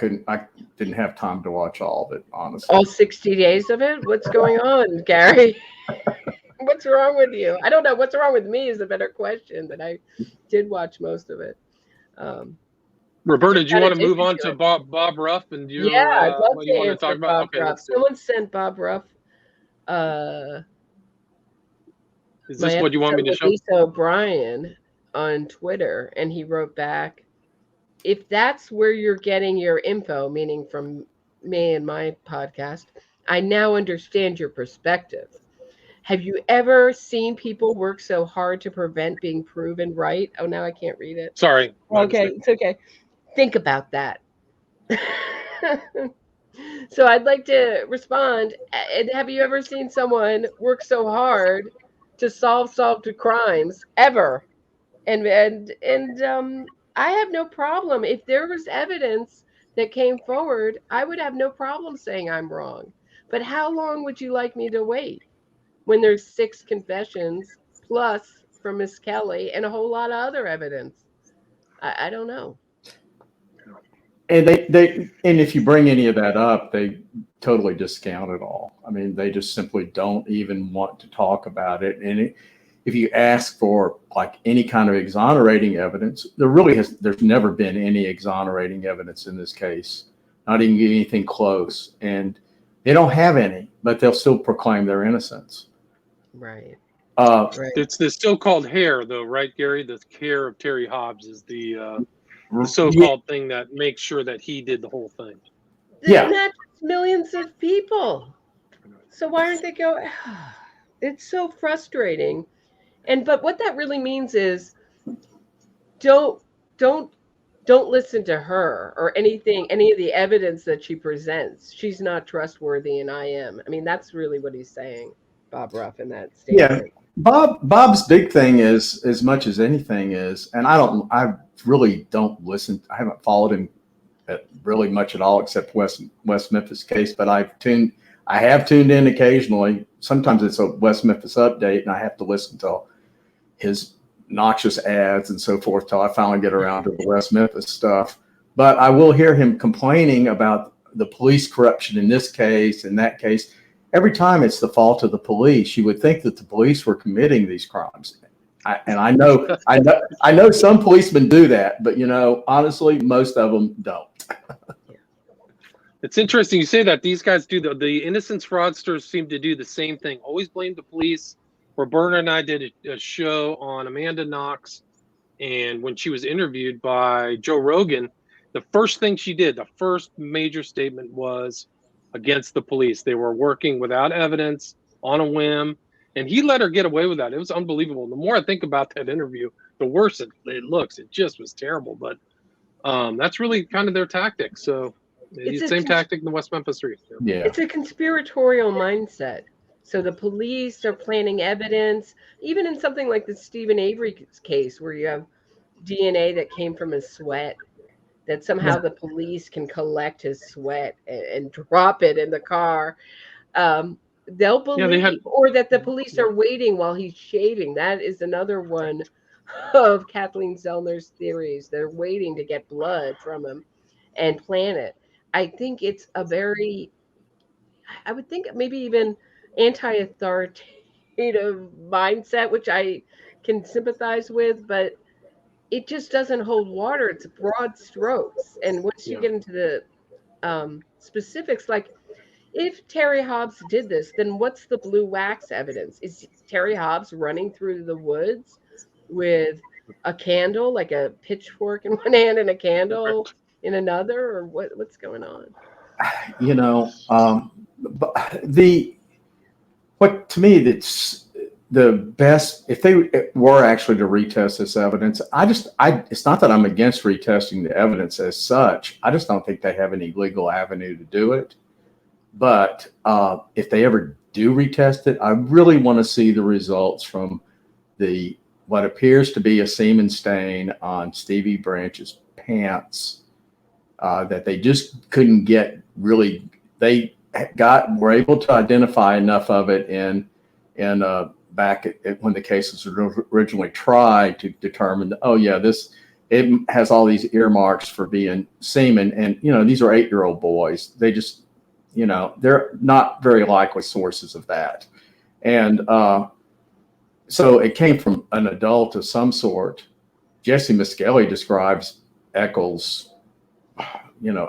didn't have time to watch all of it, honestly. All 60 days of it? What's going on, Gary? What's wrong with you? I don't know. What's wrong with me is a better question, but I did watch most of it. Roberta, do you want to move on to Bob Ruff and you? Yeah, I'd love what to you want to answer talk about? Bob Ruff. Someone sent Bob Ruff. Is this what you want me to show? Lisa O'Brien on Twitter, and he wrote back, "If that's where you're getting your info," meaning from me and my podcast, "I now understand your perspective. Have you ever seen people work so hard to prevent being proven right?" Oh, now I can't read it. Sorry. Okay, it's okay. Think about that. So I'd like to respond. Have you ever seen someone work so hard to solve crimes ever? And I have no problem. If there was evidence that came forward, I would have no problem saying I'm wrong. But how long would you like me to wait when there's 6 confessions plus from Miss Kelly and a whole lot of other evidence? I don't know. And and if you bring any of that up, they totally discount it all. I mean, they just simply don't even want to talk about it. And if you ask for like any kind of exonerating evidence, there's never been any exonerating evidence in this case, not even anything close. And they don't have any, but they'll still proclaim their innocence. Right. Right. It's the so-called hair, though, right, Gary? The hair of Terry Hobbs is the so-called thing that makes sure that he did the whole thing. Yeah. That's millions of people. So why aren't they going? It's so frustrating. But what that really means is don't listen to her or any of the evidence that she presents. She's not trustworthy, and I am. I mean, that's really what he's saying, Bob Ruff, in that statement. Yeah. Bob's big thing is, as much as anything is, and I really don't listen. I haven't followed him really much at all, except West Memphis case. But I have tuned in occasionally. Sometimes it's a West Memphis update, and I have to listen to his noxious ads and so forth till I finally get around to the West Memphis stuff. But I will hear him complaining about the police corruption in this case and that case. Every time it's the fault of the police. You would think that the police were committing these crimes. I know some policemen do that, but honestly, most of them don't. It's interesting you say that. These guys do the innocence fraudsters seem to do the same thing. Always blame the police. Roberta and I did a show on Amanda Knox, and when she was interviewed by Joe Rogan, the first thing she did, the first major statement was against the police. They were working without evidence on a whim, and he let her get away with that. It was unbelievable. The more I think about that interview, the worse it looks. It just was terrible. But that's really kind of their tactic. So it's the same tactic in the West Memphis Street. Yeah, it's a conspiratorial mindset. So the police are planning evidence, even in something like the Stephen Avery case, where you have DNA that came from his sweat, that somehow the police can collect his sweat and drop it in the car. They'll believe, or that the police are waiting while he's shaving. That is another one of Kathleen Zellner's theories. They're waiting to get blood from him and plan it. I think it's I would think maybe even anti-authoritative mindset, which I can sympathize with, but it just doesn't hold water. It's broad strokes. And once you get into the specifics, like if Terry Hobbs did this, then what's the blue wax evidence? Is Terry Hobbs running through the woods with a candle, like a pitchfork in one hand and a candle in another, or what's going on? What to me that's the best, if they were actually to retest this evidence, it's not that I'm against retesting the evidence as such. I just don't think they have any legal avenue to do it. But if they ever do retest it, I really want to see the results from what appears to be a semen stain on Stevie Branch's pants that they just couldn't get really. They were able to identify enough of it in back when the cases were originally tried to determine that, oh yeah, it has all these earmarks for being semen, and these are 8-year-old boys. They just they're not very likely sources of that, and so it came from an adult of some sort. Jesse Miskelly describes Eccles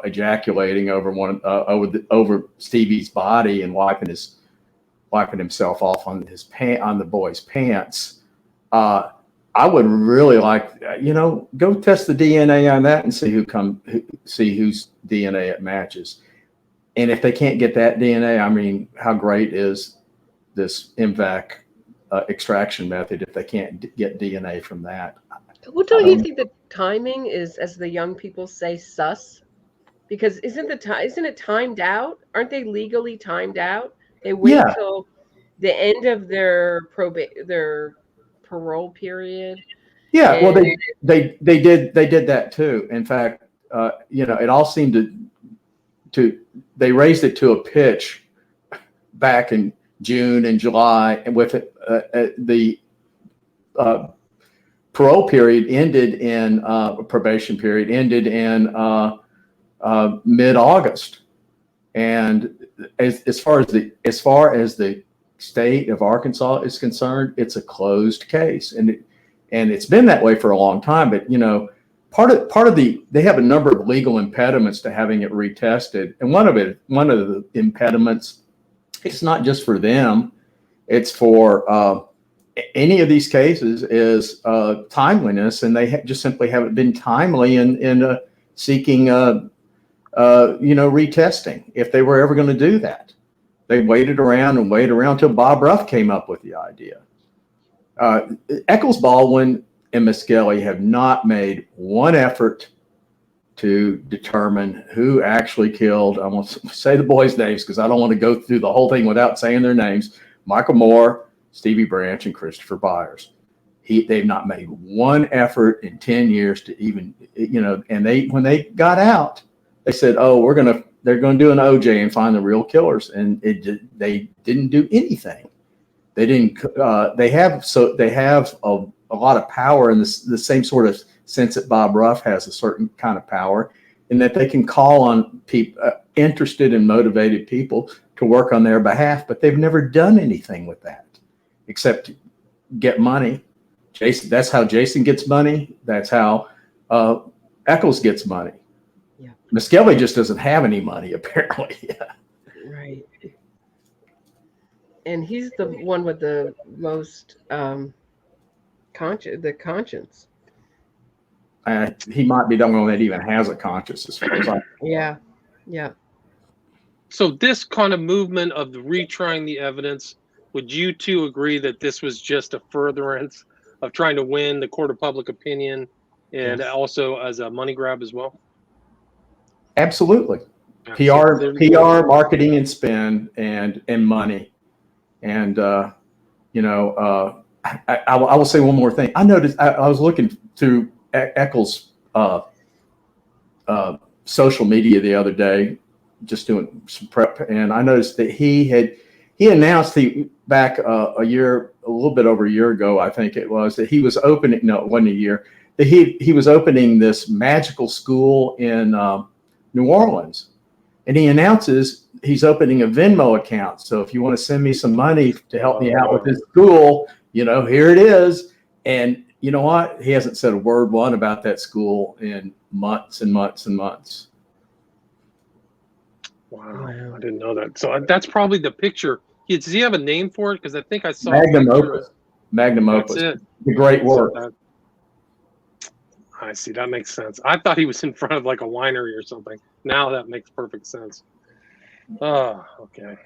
ejaculating over Stevie's body and wiping himself off on the boy's pants. I would really like, go test the DNA on that and see whose DNA it matches. And if they can't get that DNA, I mean, how great is this MVAC extraction method if they can't get DNA from that? Well, don't you think the timing is, as the young people say, sus? Because isn't it timed out? Aren't they legally timed out? They wait till the end of their parole period. Yeah, well, they did that too. In fact, it all seemed to they raised it to a pitch back in June and July, and with it, the parole period ended in probation period ended in mid-August, and as far as the state of Arkansas is concerned, it's a closed case, and it's been that way for a long time. But they have a number of legal impediments to having it retested, and one of the impediments, it's not just for them, it's for any of these cases, is timeliness, and they just simply haven't been timely in seeking retesting. If they were ever going to do that, they waited around until Bob Ruff came up with the idea. Eccles, Baldwin, and Miskelly have not made one effort to determine who actually killed. I won't say the boys' names because I don't want to go through the whole thing without saying their names. Michael Moore, Stevie Branch, and Christopher Byers. They've not made one effort in 10 years to even, and when they got out, they said, "Oh, they're going to do an OJ and find the real killers," and they didn't do anything. They didn't. They have a lot of power in the same sort of sense that Bob Ruff has a certain kind of power, in that they can call on people, interested and motivated people, to work on their behalf, but they've never done anything with that except get money. Jason, that's how Jason gets money. That's how Eccles gets money. Yeah. Miskelly just doesn't have any money, apparently. Right. And he's the one with the most conscience. He might be the one that even has a conscience, as far as I. Yeah. Yeah. So this kind of movement of retrying the evidence, would you two agree that this was just a furtherance of trying to win the court of public opinion, and Yes. also as a money grab as well? Absolutely. So PR, marketing and spend, and money. And, I will say one more thing. I noticed, I was looking through Eccles' social media the other day, just doing some prep, and I noticed that he announced back a little bit over a year ago, I think it was, that he was opening. No, it wasn't a year. That he was opening this magical school in New Orleans, and he announces he's opening a Venmo account. So if you want to send me some money to help me out with this school, here it is. And you know what? He hasn't said a word about that school in months and months and months. Wow, I didn't know that. So that's probably the picture. Does he have a name for it? Because I think I saw Magnum Opus. Magnum Opus. That's it. The great work. I see. That makes sense. I thought he was in front of like a winery or something. Now that makes perfect sense. Oh, okay.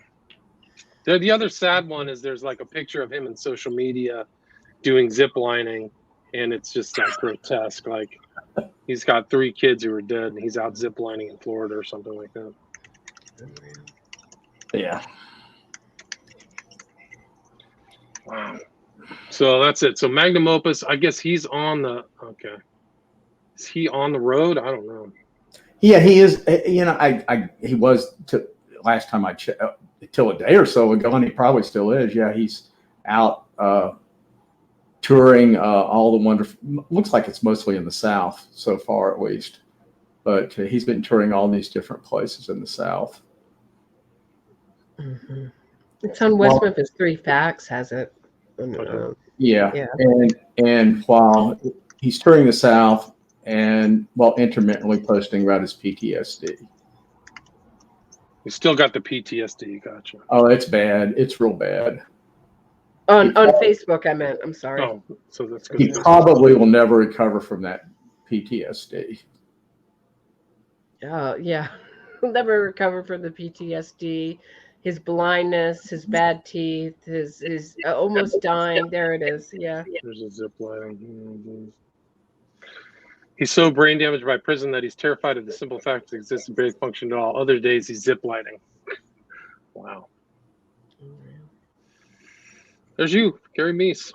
The other sad one is there's like a picture of him in social media doing zip lining, and it's just like grotesque. Like he's got 3 kids who are dead, and he's out zip lining in Florida or something like that. Yeah. Wow. So that's it. So Magnum Opus, I guess he's on the Is he on the road? I don't know. Yeah, he is. He was last time I checked, till a day or so ago, and he probably still is. Yeah, he's out touring all the wonderful. Looks like it's mostly in the South so far, at least. But he's been touring all these different places in the South. Mm-hmm. It's on West Memphis 3 Facts has it. Yeah. And while he's touring the South and intermittently posting about his PTSD. He's still got the PTSD. Gotcha. Oh, it's bad. It's real bad. On Facebook, I meant. I'm sorry. Oh, so that's good. He probably will never recover from that PTSD. Yeah. He'll never recover from the PTSD, his blindness, his bad teeth, his almost dying. There it is. Yeah. There's a zip line. He's so brain damaged by prison that he's terrified of the simple fact that exists and barely function at all. Other days he's zip lining. Wow. There's you, Gary Meece.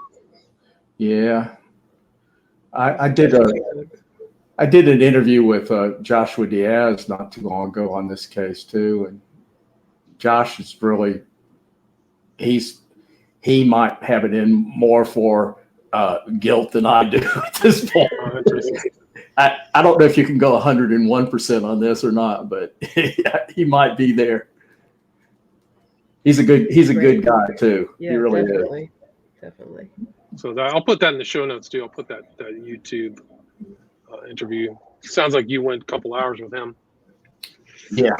Yeah. I did an interview with Joshua Diaz not too long ago on this case too, and Josh is really he might have it in more for guilt than I do at this point. I don't know if you can go 101% on this or not, but he might be there. He's a good guy too. Yeah, he really definitely. So I'll put that in the show notes too. I'll put that YouTube interview. Sounds like you went a couple hours with him. Yeah.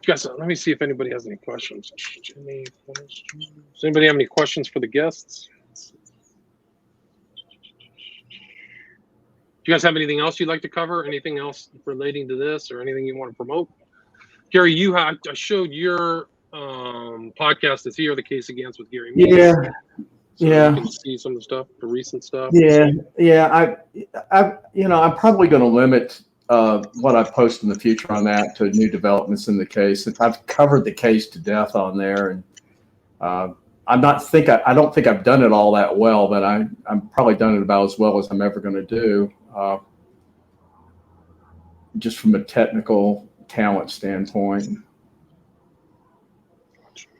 Guys, let me see if anybody has any questions. Does anybody have any questions for the guests? Do you guys have anything else you'd like to cover? Anything else relating to this, or anything you want to promote? Gary, I showed your podcast. Is Here the Case Against with Gary Meece. Yeah. You can see some of the stuff, the recent stuff. Yeah. I'm probably going to limit what I post in the future on that to new developments in the case. I've covered the case to death on there, and I don't think I've done it all that well, but I'm probably done it about as well as I'm ever going to do. just from a technical talent standpoint.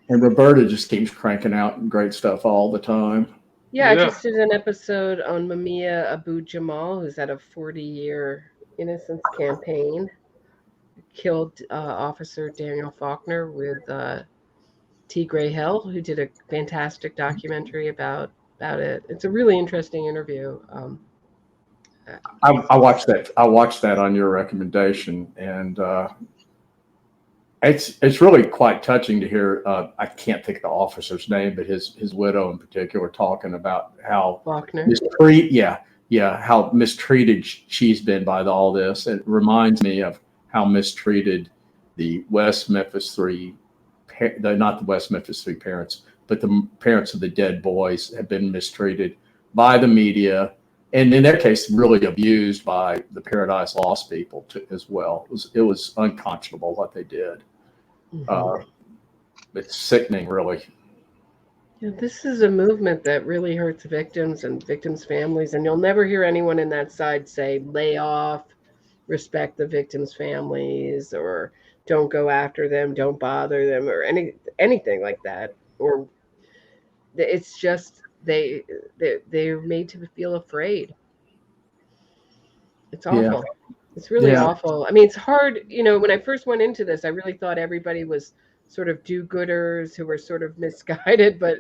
And Roberta just keeps cranking out great stuff all the time. Yeah, I just did an episode on Mumia Abu Jamal, who's had a 40-year innocence campaign. Killed Officer Daniel Faulkner with T. Gray Hill, who did a fantastic documentary about it. It's a really interesting interview. I watched that. I watched that on your recommendation, and it's really quite touching to hear. I can't think of the officer's name, but his widow in particular talking about how Faulkner. How mistreated she's been by all this. It reminds me of how mistreated the West Memphis Three, not the West Memphis Three parents, but the parents of the dead boys have been mistreated by the media. And in their case, really abused by the Paradise Lost people as well. It was unconscionable what they did. Mm-hmm. It's sickening, really. Yeah, this is a movement that really hurts victims and victims' families, and you'll never hear anyone in that side say, lay off, respect the victims' families, or don't go after them, don't bother them, or anything like that. Or it's just they're made to feel afraid. It's awful. Yeah. It's really awful. I mean, it's hard. When I first went into this, I really thought everybody was sort of do-gooders who were sort of misguided, but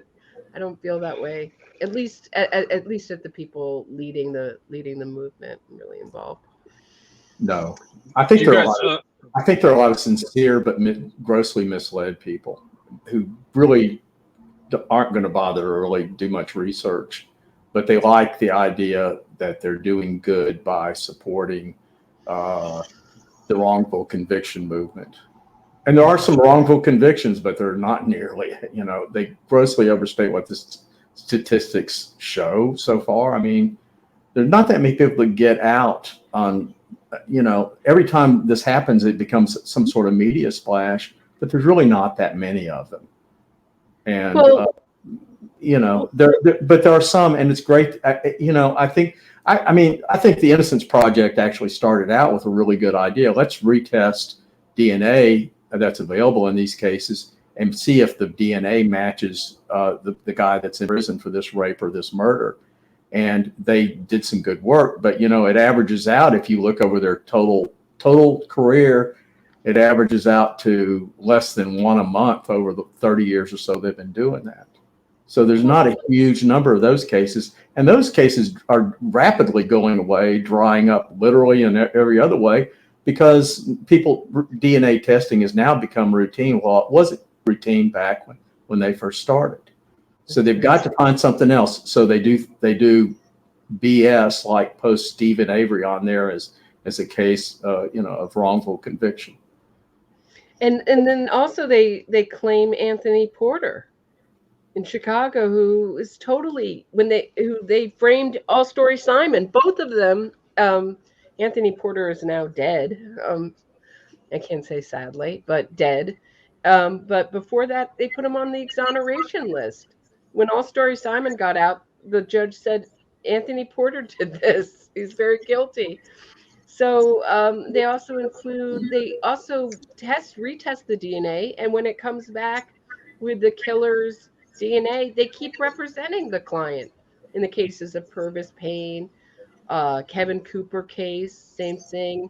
I don't feel that way. At least at the people leading the movement and really involved. No, I think there are a lot of sincere but grossly misled people who really aren't going to bother to really do much research, but they like the idea that they're doing good by supporting the wrongful conviction movement. And there are some wrongful convictions, but they're not nearly, they grossly overstate what the statistics show so far. I mean, there's not that many people that get out on, every time this happens, it becomes some sort of media splash, but there's really not that many of them. And, but there are some, and it's great. I think the Innocence Project actually started out with a really good idea. Let's retest DNA that's available in these cases and see if the DNA matches the guy that's in prison for this rape or this murder. And they did some good work, but it averages out, if you look over their total career, it averages out to less than one a month over the 30 years or so they've been doing that. So there's not a huge number of those cases, and those cases are rapidly going away, drying up literally in every other way, because DNA testing has now become routine. Well, it wasn't routine back when they first started. So they've got to find something else. So they do BS, like post Stephen Avery on there as a case of wrongful conviction. And then also they claim Anthony Porter in Chicago, who is totally who they framed All Story Simon. Both of them. Anthony Porter is now dead. I can't say sadly, but dead. But before that, they put him on the exoneration list. When All Story Simon got out, the judge said Anthony Porter did this. He's very guilty. So they also retest the DNA, and when it comes back with the killer's DNA, they keep representing the client. In the cases of Purvis Payne, Kevin Cooper case, same thing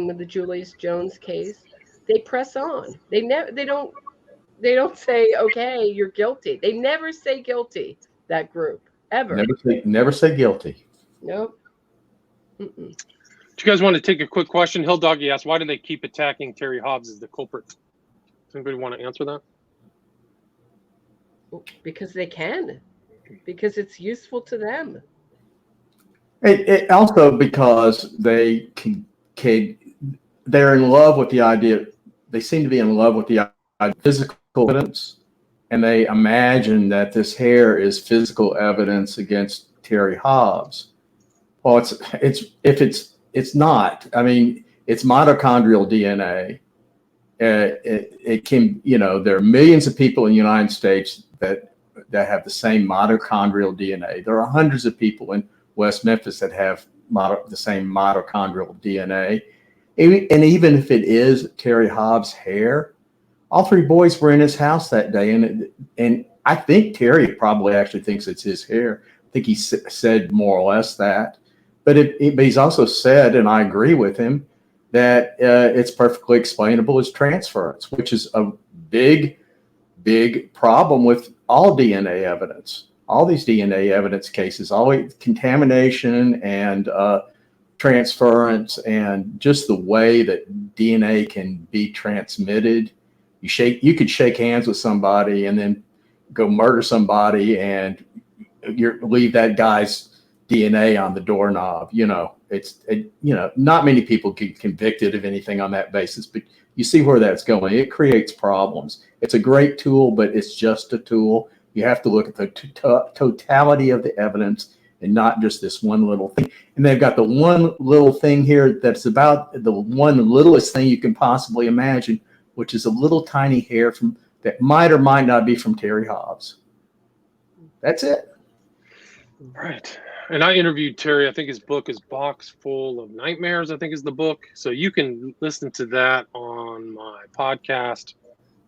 with the Julius Jones case. They press on. They don't say, okay, you're guilty. They never say guilty, that group, ever. Never say guilty. Nope. Do you guys want to take a quick question? Hill Doggy asked, why do they keep attacking Terry Hobbs as the culprit? Does anybody want to answer that? Because they can. Because it's useful to them. It also because they're in love with the idea. They seem to be in love with the idea of physical evidence, and they imagine that this hair is physical evidence against Terry Hobbs. Well, it's not. I mean, it's mitochondrial DNA. It can, there are millions of people in the United States that have the same mitochondrial DNA. There are hundreds of people in West Memphis that have the same mitochondrial DNA. And even if it is Terry Hobbs' hair, all three boys were in his house that day, and I think Terry probably actually thinks it's his hair. I think he said more or less that, but he's also said, and I agree with him, that it's perfectly explainable as transference, which is a big problem with all DNA evidence. All these DNA evidence cases, always contamination and transference, and just the way that DNA can be transmitted. You could shake hands with somebody and then go murder somebody, and leave that guy's DNA on the doorknob. Not many people get convicted of anything on that basis, but you see where that's going. It creates problems. It's a great tool, but it's just a tool. You have to look at the totality of the evidence and not just this one little thing. And they've got the one little thing here that's about the one littlest thing you can possibly imagine, which is a little tiny hair that might or might not be from Terry Hobbs. That's it. Right. And I interviewed Terry. I think his book is Box Full of Nightmares, I think is the book. So you can listen to that on my podcast.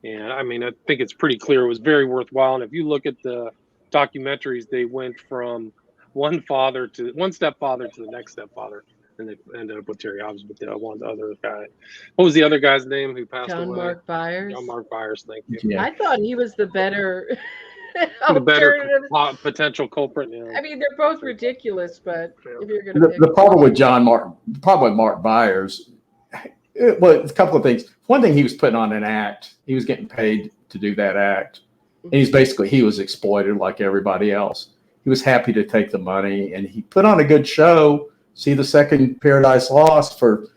And I mean, I think it's pretty clear. It was very worthwhile. And if you look at the documentaries, they went from one stepfather to the next stepfather. And they ended up with Terry Hobbs, but the one other guy. What was the other guy's name who passed away? John Mark Byers. John Mark Byers, thank you. Yeah. I thought he was the better The better alternative. potential culprit. Yeah. I mean, they're both ridiculous, but if you're going to pick The problem with Mark Byers, well, a couple of things. One thing, he was putting on an act. He was getting paid to do that act. And he was exploited like everybody else. He was happy to take the money, and he put on a good show. See the second Paradise Lost for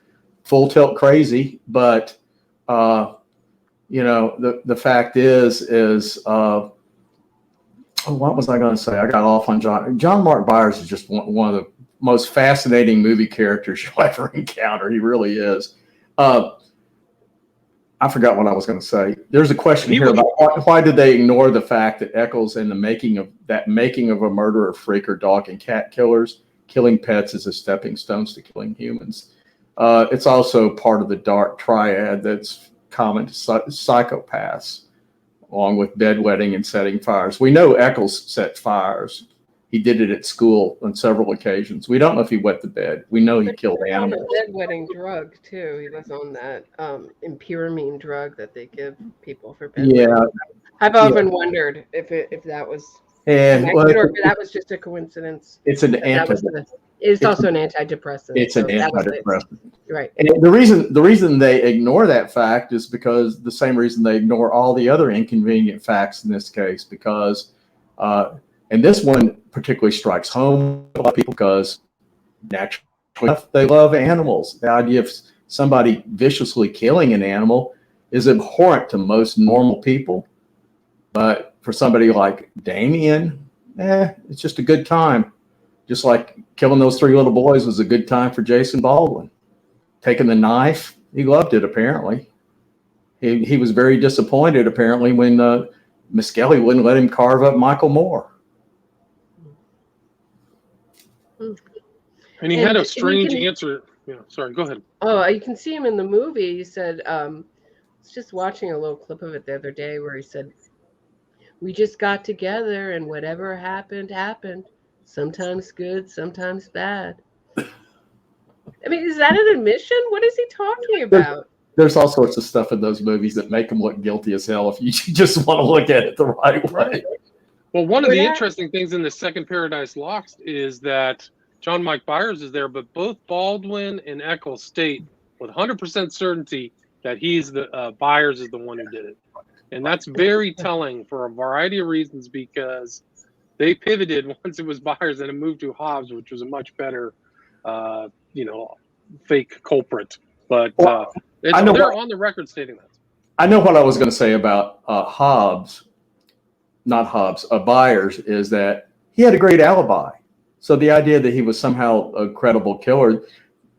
Full Tilt Crazy. But, the fact is what was I going to say? I got off on John Mark Byers is just one of the most fascinating movie characters you'll ever encounter. He really is. I forgot what I was going to say. There's a question here about why did they ignore the fact that Eccles in the making of a murderer, freak, or dog and cat killers, killing pets is a stepping stones to killing humans. It's also part of the dark triad that's common to psychopaths, along with bedwetting and setting fires. We know Eccles set fires. He did it at school on several occasions. We don't know if he wet the bed. We know he killed animals. A bedwetting drug too. He was on that impuramine drug that they give people for bedwetting. Yeah, I've often wondered if that was or if that was just a coincidence. It's an antidepressant. It's also an antidepressant. It's an antidepressant. Right. And the reason they ignore that fact is because the same reason they ignore all the other inconvenient facts in this case, because and this one particularly strikes home with a lot of people because naturally enough, they love animals. The idea of somebody viciously killing an animal is abhorrent to most normal people. But for somebody like Damien, it's just a good time. Just like killing those three little boys was a good time for Jason Baldwin. Taking the knife, he loved it apparently. He was very disappointed apparently when Miskelly wouldn't let him carve up Michael Moore. And he had a strange answer. Yeah, sorry, go ahead. Oh, you can see him in the movie. He said, I was just watching a little clip of it the other day where he said, "We just got together and whatever happened, happened. Sometimes good, sometimes bad." I mean, is that an admission? What is he talking about? There's all sorts of stuff in those movies that make them look guilty as hell if you just want to look at it the right way. Well, one of the interesting things in the second Paradise Lost is that John Mike Byers is there, but both Baldwin and Eccles state with 100% certainty that Byers is the one who did it. And that's very telling for a variety of reasons, because they pivoted once it was Byers and it moved to Hobbs, which was a much better, fake culprit. But they're on the record stating that. I know what I was going to say about Byers is that he had a great alibi. So the idea that he was somehow a credible killer,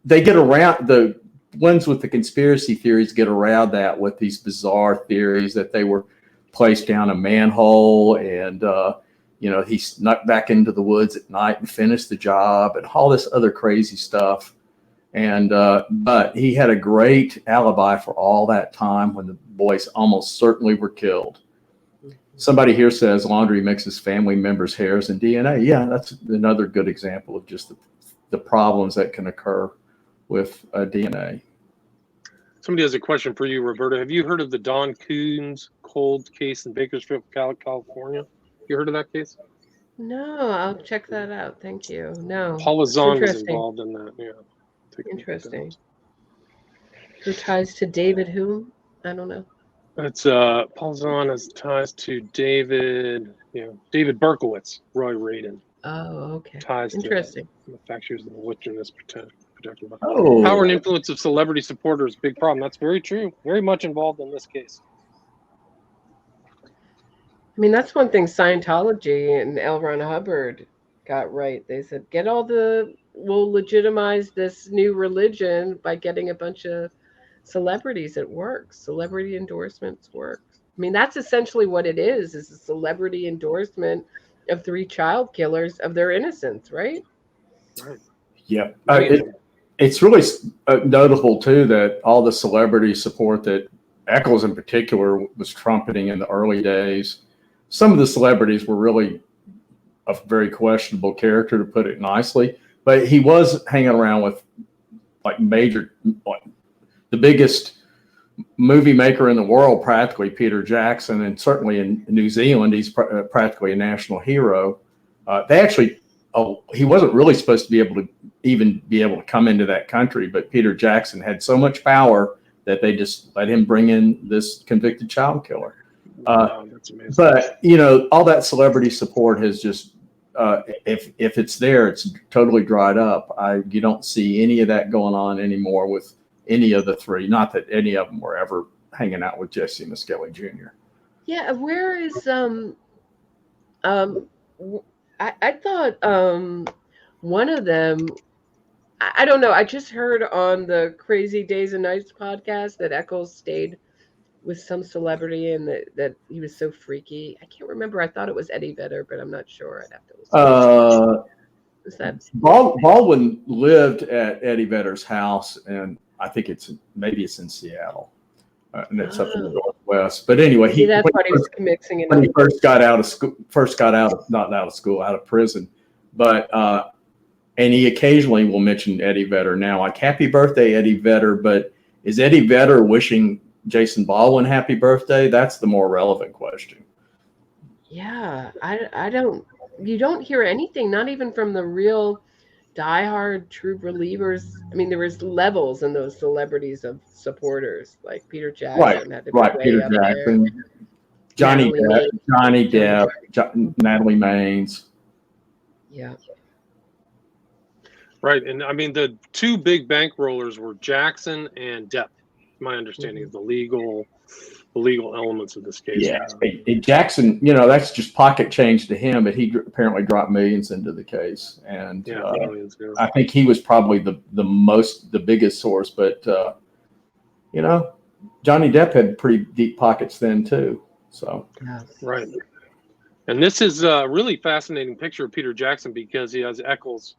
they get around, the ones with the conspiracy theories get around that with these bizarre theories that they were placed down a manhole and, he snuck back into the woods at night and finished the job and all this other crazy stuff. And but he had a great alibi for all that time when the boys almost certainly were killed. Somebody here says laundry mixes family members' hairs and DNA. Yeah, that's another good example of just the problems that can occur with DNA. Somebody has a question for you, Roberta. Have you heard of the Don Coons cold case in Bakersfield, California? You heard of that case? No, I'll check that out. Thank you. No. Paula Zahn was Interesting. involved in that. Yeah. Interesting. Who ties to David whom? I don't know. It's Paula Zahn has ties to David Berkowitz, Roy Radin. Oh, okay. Ties Interesting. to manufacturers of the witness protection. Oh, Power and influence of celebrity supporters, big problem. That's very true. Very much involved in this case. I mean, that's one thing Scientology and L. Ron Hubbard got right. They said, we'll legitimize this new religion by getting a bunch of celebrities. It works. Celebrity endorsements work. I mean, that's essentially what it is a celebrity endorsement of 3 child killers of their innocence, right? Right. Yeah. It's really notable, too, that all the celebrity support that Eccles in particular was trumpeting in the early days. Some of the celebrities were really a very questionable character, to put it nicely, but he was hanging around with the biggest movie maker in the world, practically, Peter Jackson, and certainly in New Zealand, he's practically a national hero. He wasn't really supposed to be able to come into that country, but Peter Jackson had so much power that they just let him bring in this convicted child killer. Wow, that's amazing. But all that celebrity support has just, if it's there, it's totally dried up. You don't see any of that going on anymore with any of the 3. Not that any of them were ever hanging out with Jesse Miskelly Jr. Yeah, where is I thought one of them, I don't know. I just heard on the Crazy Days and Nights podcast that Eccles stayed with some celebrity and that he was so freaky. I can't remember. I thought it was Eddie Vedder, but I'm not sure. I'd have to listen. Is that Baldwin lived at Eddie Vedder's house, and I think it's in Seattle, and it's up in the Northwest. But anyway, that's what he was mixing it when up. he first got out of prison, but and he occasionally will mention Eddie Vedder now, like "Happy Birthday, Eddie Vedder." But is Eddie Vedder wishing Jason Baldwin happy birthday? That's the more relevant question. Yeah, you don't hear anything, not even from the real diehard true believers. I mean, there was levels in those celebrities of supporters, like Peter Jackson had to be way Peter up Jackson, there. Johnny Depp, Natalie Maines. Yeah. Right, and I mean the 2 big bankrollers were Jackson and Depp. My understanding of the legal elements of this case. Yeah, Jackson, that's just pocket change to him, but he apparently dropped millions into the case, and millions, yeah. I think he was probably the biggest source. But Johnny Depp had pretty deep pockets then too. So right, and this is a really fascinating picture of Peter Jackson because he has Eccles'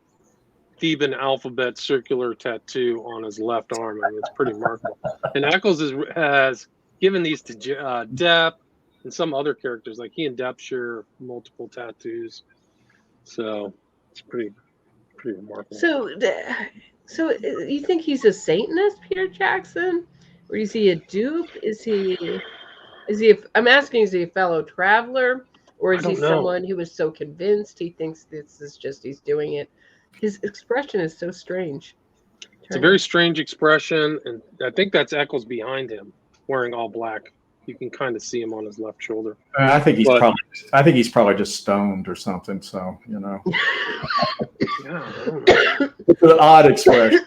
Theban alphabet circular tattoo on his left arm. I mean, it's pretty remarkable. And Eccles has given these to Depp and some other characters. Like he and Depp share multiple tattoos. So it's pretty remarkable. So you think he's a Satanist, Peter Jackson, or is he a dupe? Is he? I'm asking, is he a fellow traveler, or is he someone who was so convinced he thinks this is just he's doing it? His expression is so strange. It's a very strange expression, and I think that's Eccles behind him, wearing all black. You can kind of see him on his left shoulder. I think he's probably just stoned or something. So Yeah, it's an odd expression.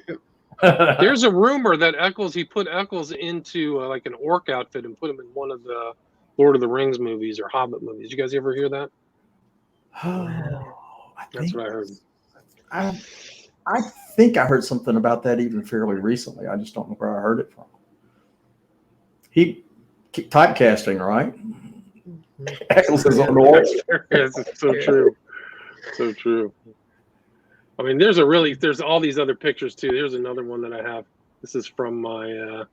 There's a rumor that he put Eccles into like an orc outfit and put him in one of the Lord of the Rings movies or Hobbit movies. You guys ever hear that? That's what I heard. I think I heard something about that even fairly recently. I just don't know where I heard it from. He typecasting, right? Eccles is on the wall. Yes, it's so true. So true. I mean, there's all these other pictures too. There's another one that I have. This is from my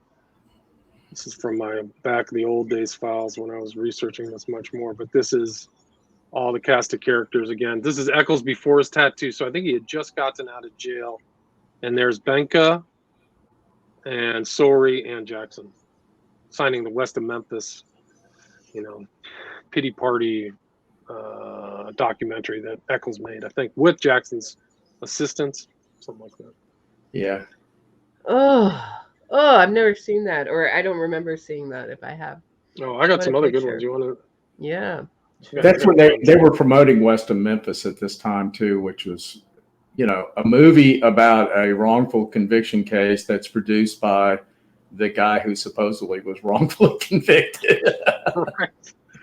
back the old days files when I was researching this much more. But this is all the cast of characters again. This is Eccles before his tattoo, so I think he had just gotten out of jail. And there's Benka and Sori and Jackson signing the West of Memphis, pity party documentary that Eccles made, I think, with Jackson's assistance, something like that. Yeah. Oh, I've never seen that, or I don't remember seeing that. If I have, Oh, I got what some a other good picture. ones. You want to? Yeah. That's when they were promoting West of Memphis at this time too, which was, a movie about a wrongful conviction case that's produced by the guy who supposedly was wrongfully convicted.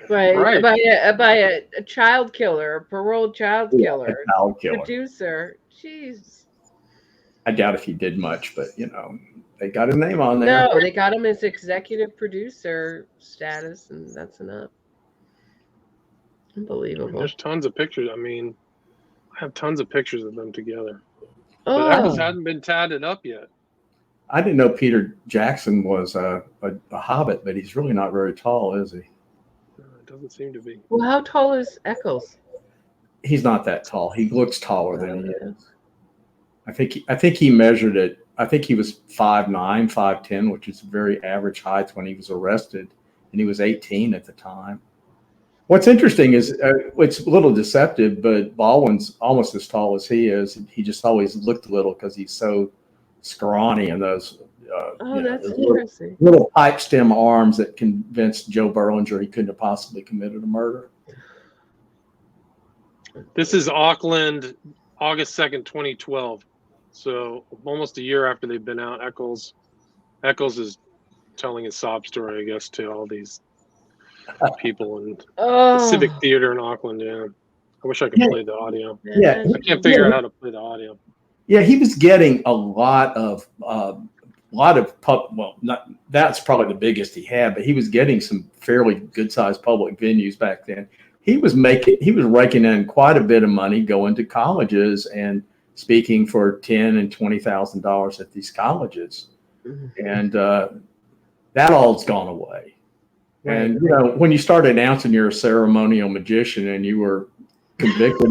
Right. By a child killer, a paroled child killer, child killer. Producer. Jeez. I doubt if he did much, but they got his name on there. No, they got him as executive producer status, and that's enough. Unbelievable. There's tons of pictures. I mean, I have tons of pictures of them together. Oh. But Eccles hadn't been tatted up yet. I didn't know Peter Jackson was a hobbit, but he's really not very tall, is he? It doesn't seem to be. Well, how tall is Eccles? He's not that tall. He looks taller than he is. I think he measured it. I think he was 5'9", 5'10", which is very average height when he was arrested, and he was 18 at the time. What's interesting is it's a little deceptive, but Baldwin's almost as tall as he is. He just always looked little because he's so scrawny, and those that's interesting. little pipe stem arms that convinced Joe Berlinger he couldn't have possibly committed a murder. This is Auckland, August 2nd, 2012. So almost a year after they've been out, Eccles is telling his sob story, I guess, to all these people in the Civic Theater in Auckland. Yeah, I wish I could play the audio. Yeah, I can't figure out how to play the audio. Yeah, he was getting a lot of that's probably the biggest he had, but he was getting some fairly good sized public venues back then. He was raking in quite a bit of money going to colleges and speaking for $10,000 and $20,000 at these colleges, and that all's gone away. And when you start announcing you're a ceremonial magician and you were convicted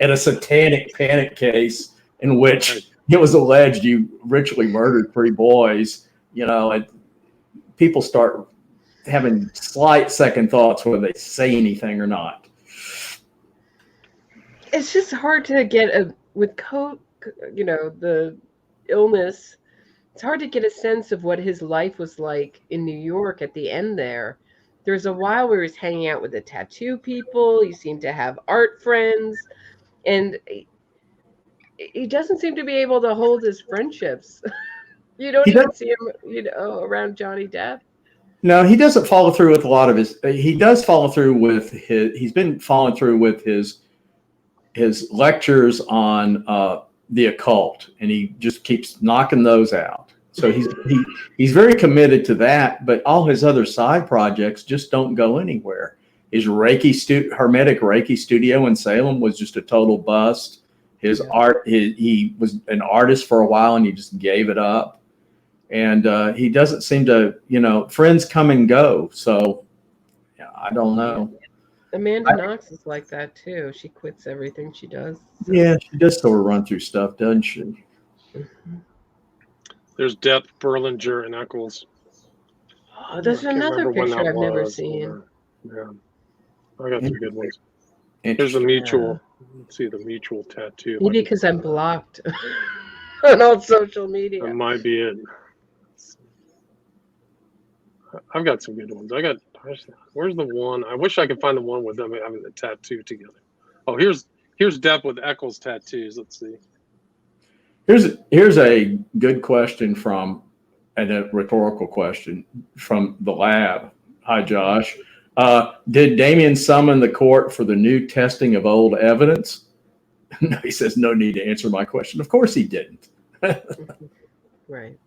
in a satanic panic case in which it was alleged you ritually murdered 3 boys, and people start having slight second thoughts whether they say anything or not. It's just hard to get with the illness. It's hard to get a sense of what his life was like in New York at the end there. There's a while where he was hanging out with the tattoo people. He seemed to have art friends, and he doesn't seem to be able to hold his friendships. You don't even see him, around Johnny Depp. No, he doesn't follow through with a lot of his. He does follow through with his. He's been following through with his lectures on the occult, and he just keeps knocking those out. So he's very committed to that, but all his other side projects just don't go anywhere. His Hermetic Reiki studio in Salem was just a total bust. His art, he was an artist for a while, and he just gave it up. And he doesn't seem to, friends come and go. So I don't know. Amanda Knox is like that too. She quits everything she does. So. Yeah, she does sort of run through stuff, doesn't she? Mm-hmm. There's Depp, Berlinger, and Eccles. Oh, there's another picture I've never seen. Yeah, I got 3 good ones. Here's the mutual. Let's see the mutual tattoo. Maybe because I'm blocked on all social media. That might be it. I've got some good ones. Where's the one? I wish I could find the one with them having the tattoo together. Oh, here's Depp with Eccles tattoos. Let's see. Here's a good question and a rhetorical question from the lab. Hi, Josh. Did Damien summon the court for the new testing of old evidence? No, he says no need to answer my question. Of course he didn't. Right.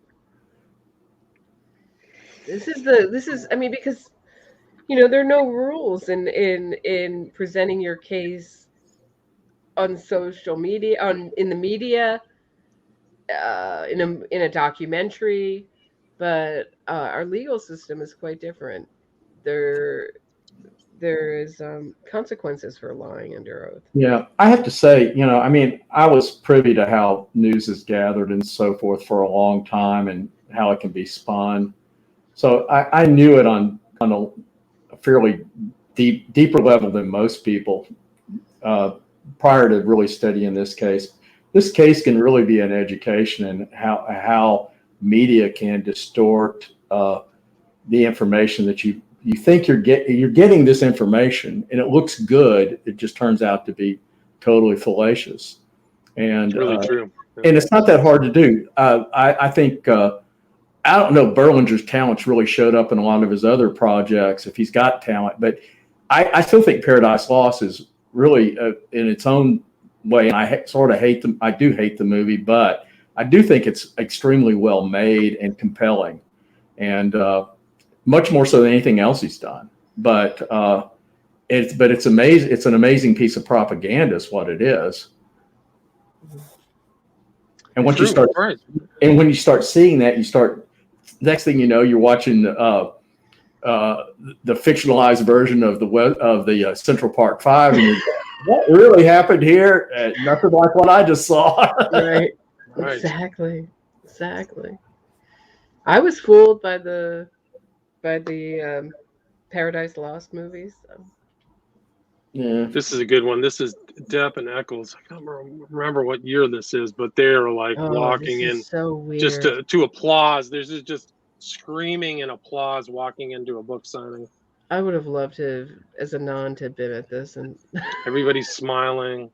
This is I mean, because there are no rules in presenting your case on social media, in the media, in a documentary, but our legal system is quite different. There there is consequences for lying under oath. Yeah, I have to say, I mean, I was privy to how news is gathered and so forth for a long time and how it can be spun. So I knew it on a fairly deeper level than most people prior to really studying this case. This case can really be an education in how media can distort the information that you think you're getting this information and it looks good. It just turns out to be totally fallacious. And It's really true. Yeah. And it's not that hard to do. I think I don't know, Berlinger's talents really showed up in a lot of his other projects if he's got talent, but I still think Paradise Lost is really in its own way. And I sort of hate them. I do hate the movie, but I do think it's extremely well made and compelling, and much more so than anything else he's done. But it's amazing. It's an amazing piece of propaganda, is what it is. And once you start, right. And when you start seeing that, next thing you know, you're watching the fictionalized version of the Central Park Five, and what really happened here? Nothing like what I just saw. Right. Right. Exactly. I was fooled by the Paradise Lost movies. So. Yeah. This is a good one. This is Depp and Eccles. I can't remember what year this is, but they're like walking this in is so weird. just to applause. There's just screaming and applause walking into a book signing. I would have loved to, as a non, to have been at this, and everybody's smiling.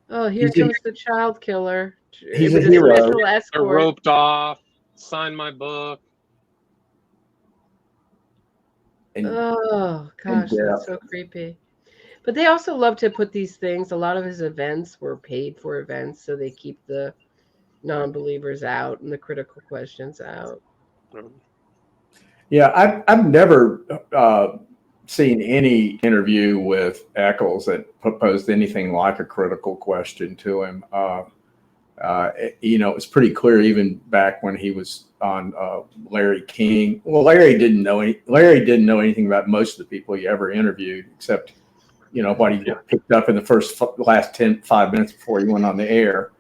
Oh, here comes the child killer. He's a hero. They're roped off. Sign my book. Oh gosh, that's so creepy. But they also love to put these things. A lot of his events were paid for events, so they keep the non-believers out and the critical questions out. Yeah, I've never seen any interview with Eccles that posed anything like a critical question to him. It was pretty clear even back when he was on Larry King. Well, Larry didn't know anything about most of the people he ever interviewed, except what he picked up in the last 5 minutes before he went on the air.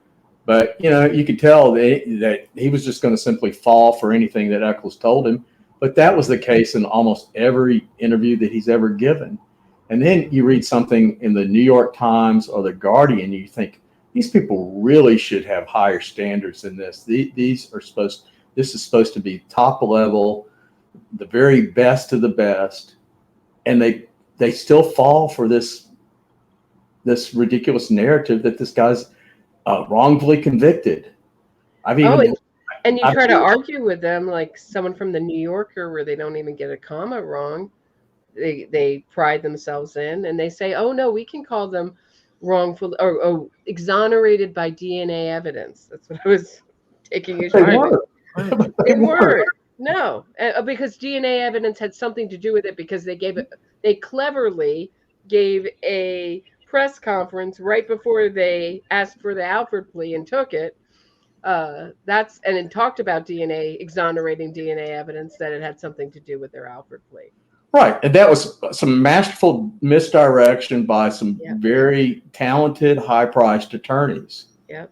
But you could tell that he was just going to simply fall for anything that Eccles told him. But that was the case in almost every interview that he's ever given. And then you read something in the New York Times or the Guardian, you think these people really should have higher standards than this. This is supposed to be top level, the very best of the best, and they still fall for this ridiculous narrative that this guy's wrongfully convicted. And you try to argue with them, like someone from the New Yorker, where they don't even get a comma wrong. They pride themselves in, and they say, "Oh no, we can call them wrongful or exonerated by DNA evidence." That's what I was taking issue with. They weren't. No, because DNA evidence had something to do with it, because they cleverly gave a press conference right before they asked for the Alford plea and took it. And it talked about exonerating DNA evidence, that it had something to do with their Alford plea. Right, and that was some masterful misdirection by some very talented, high-priced attorneys. Yep.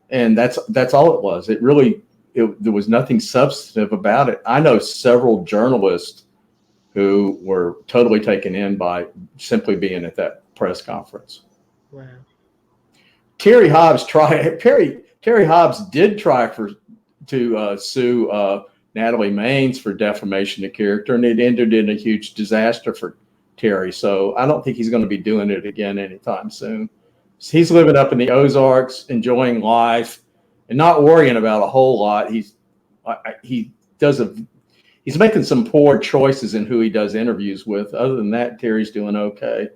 And that's all it was. There was nothing substantive about it. I know several journalists who were totally taken in by simply being at that press conference. Wow. Terry Hobbs did try to sue Natalie Maines for defamation of character, and it ended in a huge disaster for Terry. So I don't think he's going to be doing it again anytime soon. He's living up in the Ozarks, enjoying life, and not worrying about a whole lot. He's making some poor choices in who he does interviews with. Other than that, Terry's doing okay.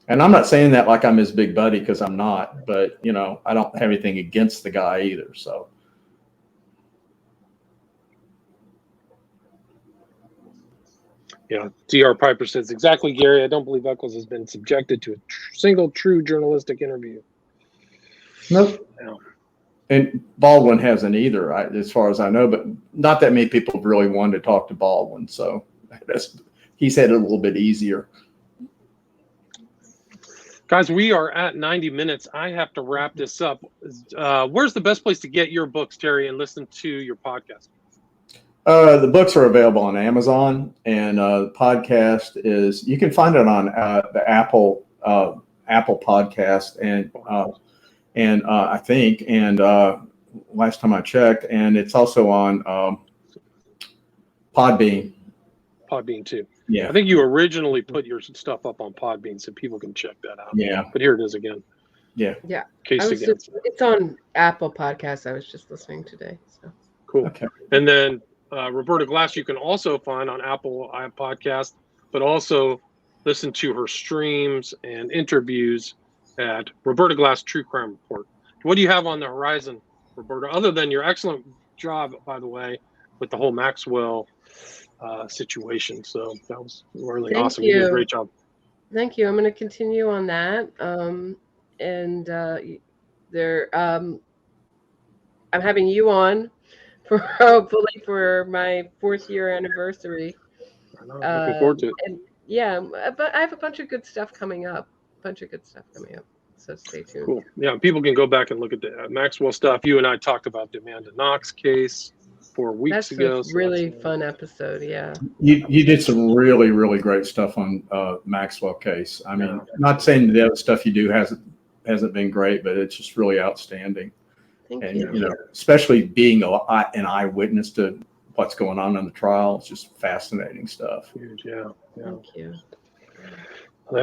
And I'm not saying that like I'm his big buddy, because I'm not, but I don't have anything against the guy either. So. Yeah, D.R. Piper says, exactly, Gary. I don't believe Eccles has been subjected to a single true journalistic interview. Nope. Yeah. And Baldwin hasn't either, as far as I know, but not that many people have really wanted to talk to Baldwin. So he's had it a little bit easier. Guys, we are at 90 minutes. I have to wrap this up. Where's the best place to get your books, Terry, and listen to your podcast? The books are available on Amazon, and the podcast is, you can find it on the Apple podcast, and I think, and last time I checked, and it's also on Podbean. Podbean too. Yeah. I think you originally put your stuff up on Podbean so people can check that out. Yeah. But here it is again. Yeah. Yeah. Case again. It's on Apple Podcasts. I was just listening today. So cool. Okay. And then Roberta Glass, you can also find on Apple Podcast, but also listen to her streams and interviews at Roberta Glass True Crime Report. What do you have on the horizon, Roberta, other than your excellent job, by the way, with the whole Maxwell situation? So that was really awesome. You did a great job. Thank you. I'm going to continue on that. I'm having you on for hopefully for my 4th year anniversary. I know, looking forward to it. And yeah, but I have a bunch of good stuff coming up. So stay tuned. Cool. Yeah, people can go back and look at the Maxwell stuff. You and I talked about the Amanda Knox case 4 weeks ago. That's a really fun episode. Yeah. You did some really, really great stuff on Maxwell case. I mean, not saying the other stuff you do hasn't been great, but it's just really outstanding. Thank and you. You know, especially being an eyewitness to what's going on in the trial, it's just fascinating stuff. Huge, yeah. Thank you.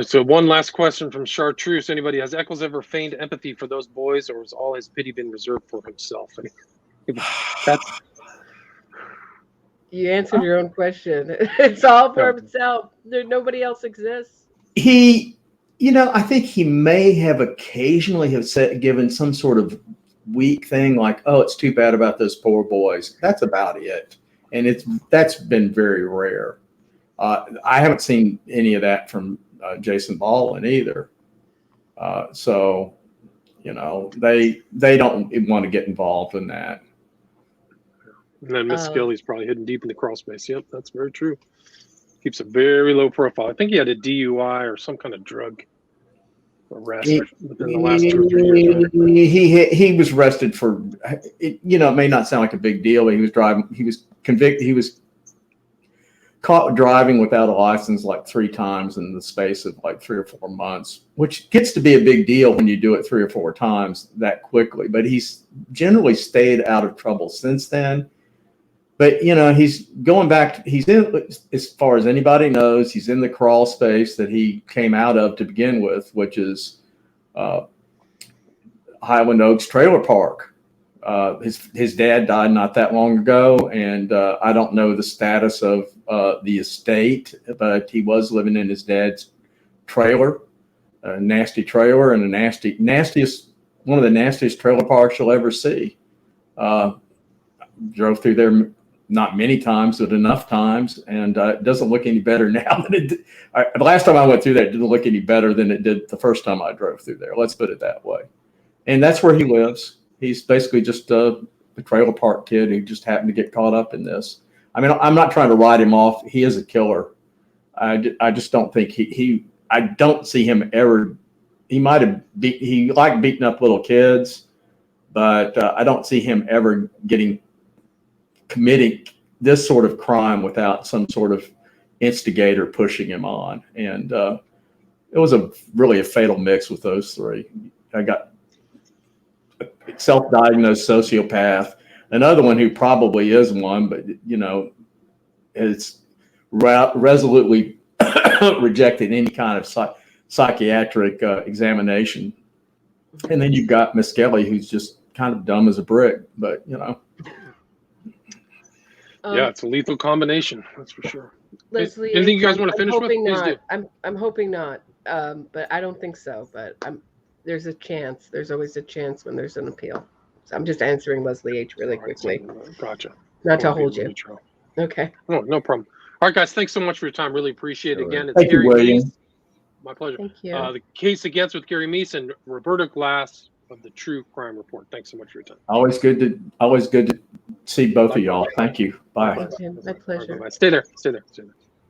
So one last question from Chartreuse. Anybody, has Eccles ever feigned empathy for those boys, or has all his pity been reserved for himself? You answered your own question. It's all for himself. Nobody else exists. I think he may have occasionally given some sort of weak thing like, oh, it's too bad about those poor boys. That's about it. And that's been very rare. I haven't seen any of that from Jason Baldwin either. So, they don't want to get involved in that. And then Miss Skelly's probably hidden deep in the crawl space. Yep, that's very true. Keeps a very low profile. I think he had a DUI or some kind of drug arrest within the last 2 or 3 years. He was arrested for, it may not sound like a big deal, but he was convicted. He was caught driving without a license like 3 times in the space of like 3 or 4 months, which gets to be a big deal when you do it 3 or 4 times that quickly. But he's generally stayed out of trouble since then. But, he's going back, he's in, as far as anybody knows, he's in the crawl space that he came out of to begin with, which is Highland Oaks Trailer Park. His dad died not that long ago, and I don't know the status of the estate, but he was living in his dad's trailer, a nasty trailer, and one of the nastiest trailer parks you'll ever see. Drove through there not many times, but enough times, and it doesn't look any better now than it did. The last time I went through there, it didn't look any better than it did the first time I drove through there. Let's put it that way. And that's where he lives. He's basically just a trailer park kid who just happened to get caught up in this. I mean, I'm not trying to write him off. He is a killer. I just don't think I don't see him ever. He liked beating up little kids, but I don't see him ever committing this sort of crime without some sort of instigator pushing him on. And it was really a fatal mix with those 3. I got a self-diagnosed sociopath, another one who probably is one, but is resolutely rejected any kind of psychiatric examination. And then you've got Miss Kelly, who's just kind of dumb as a brick, but yeah, it's a lethal combination, that's for sure. Leslie, anything you guys want to finish with? Please do. I'm hoping not, but I don't think so. But there's a chance. There's always a chance when there's an appeal. So I'm just answering Leslie H. really quickly. Gotcha. Not to hold you. Okay. No problem. All right, guys, thanks so much for your time. Really appreciate it. Again, it's Thank you, Gary William. Meece. My pleasure. Thank you. The Case Against with Gary Meece and Roberta Glass of the True Crime Report. Thanks so much for your time. Always good to see both of y'all. Thank you. Bye. Thank you. My pleasure. Bye-bye. Stay there. Stay there. Stay there.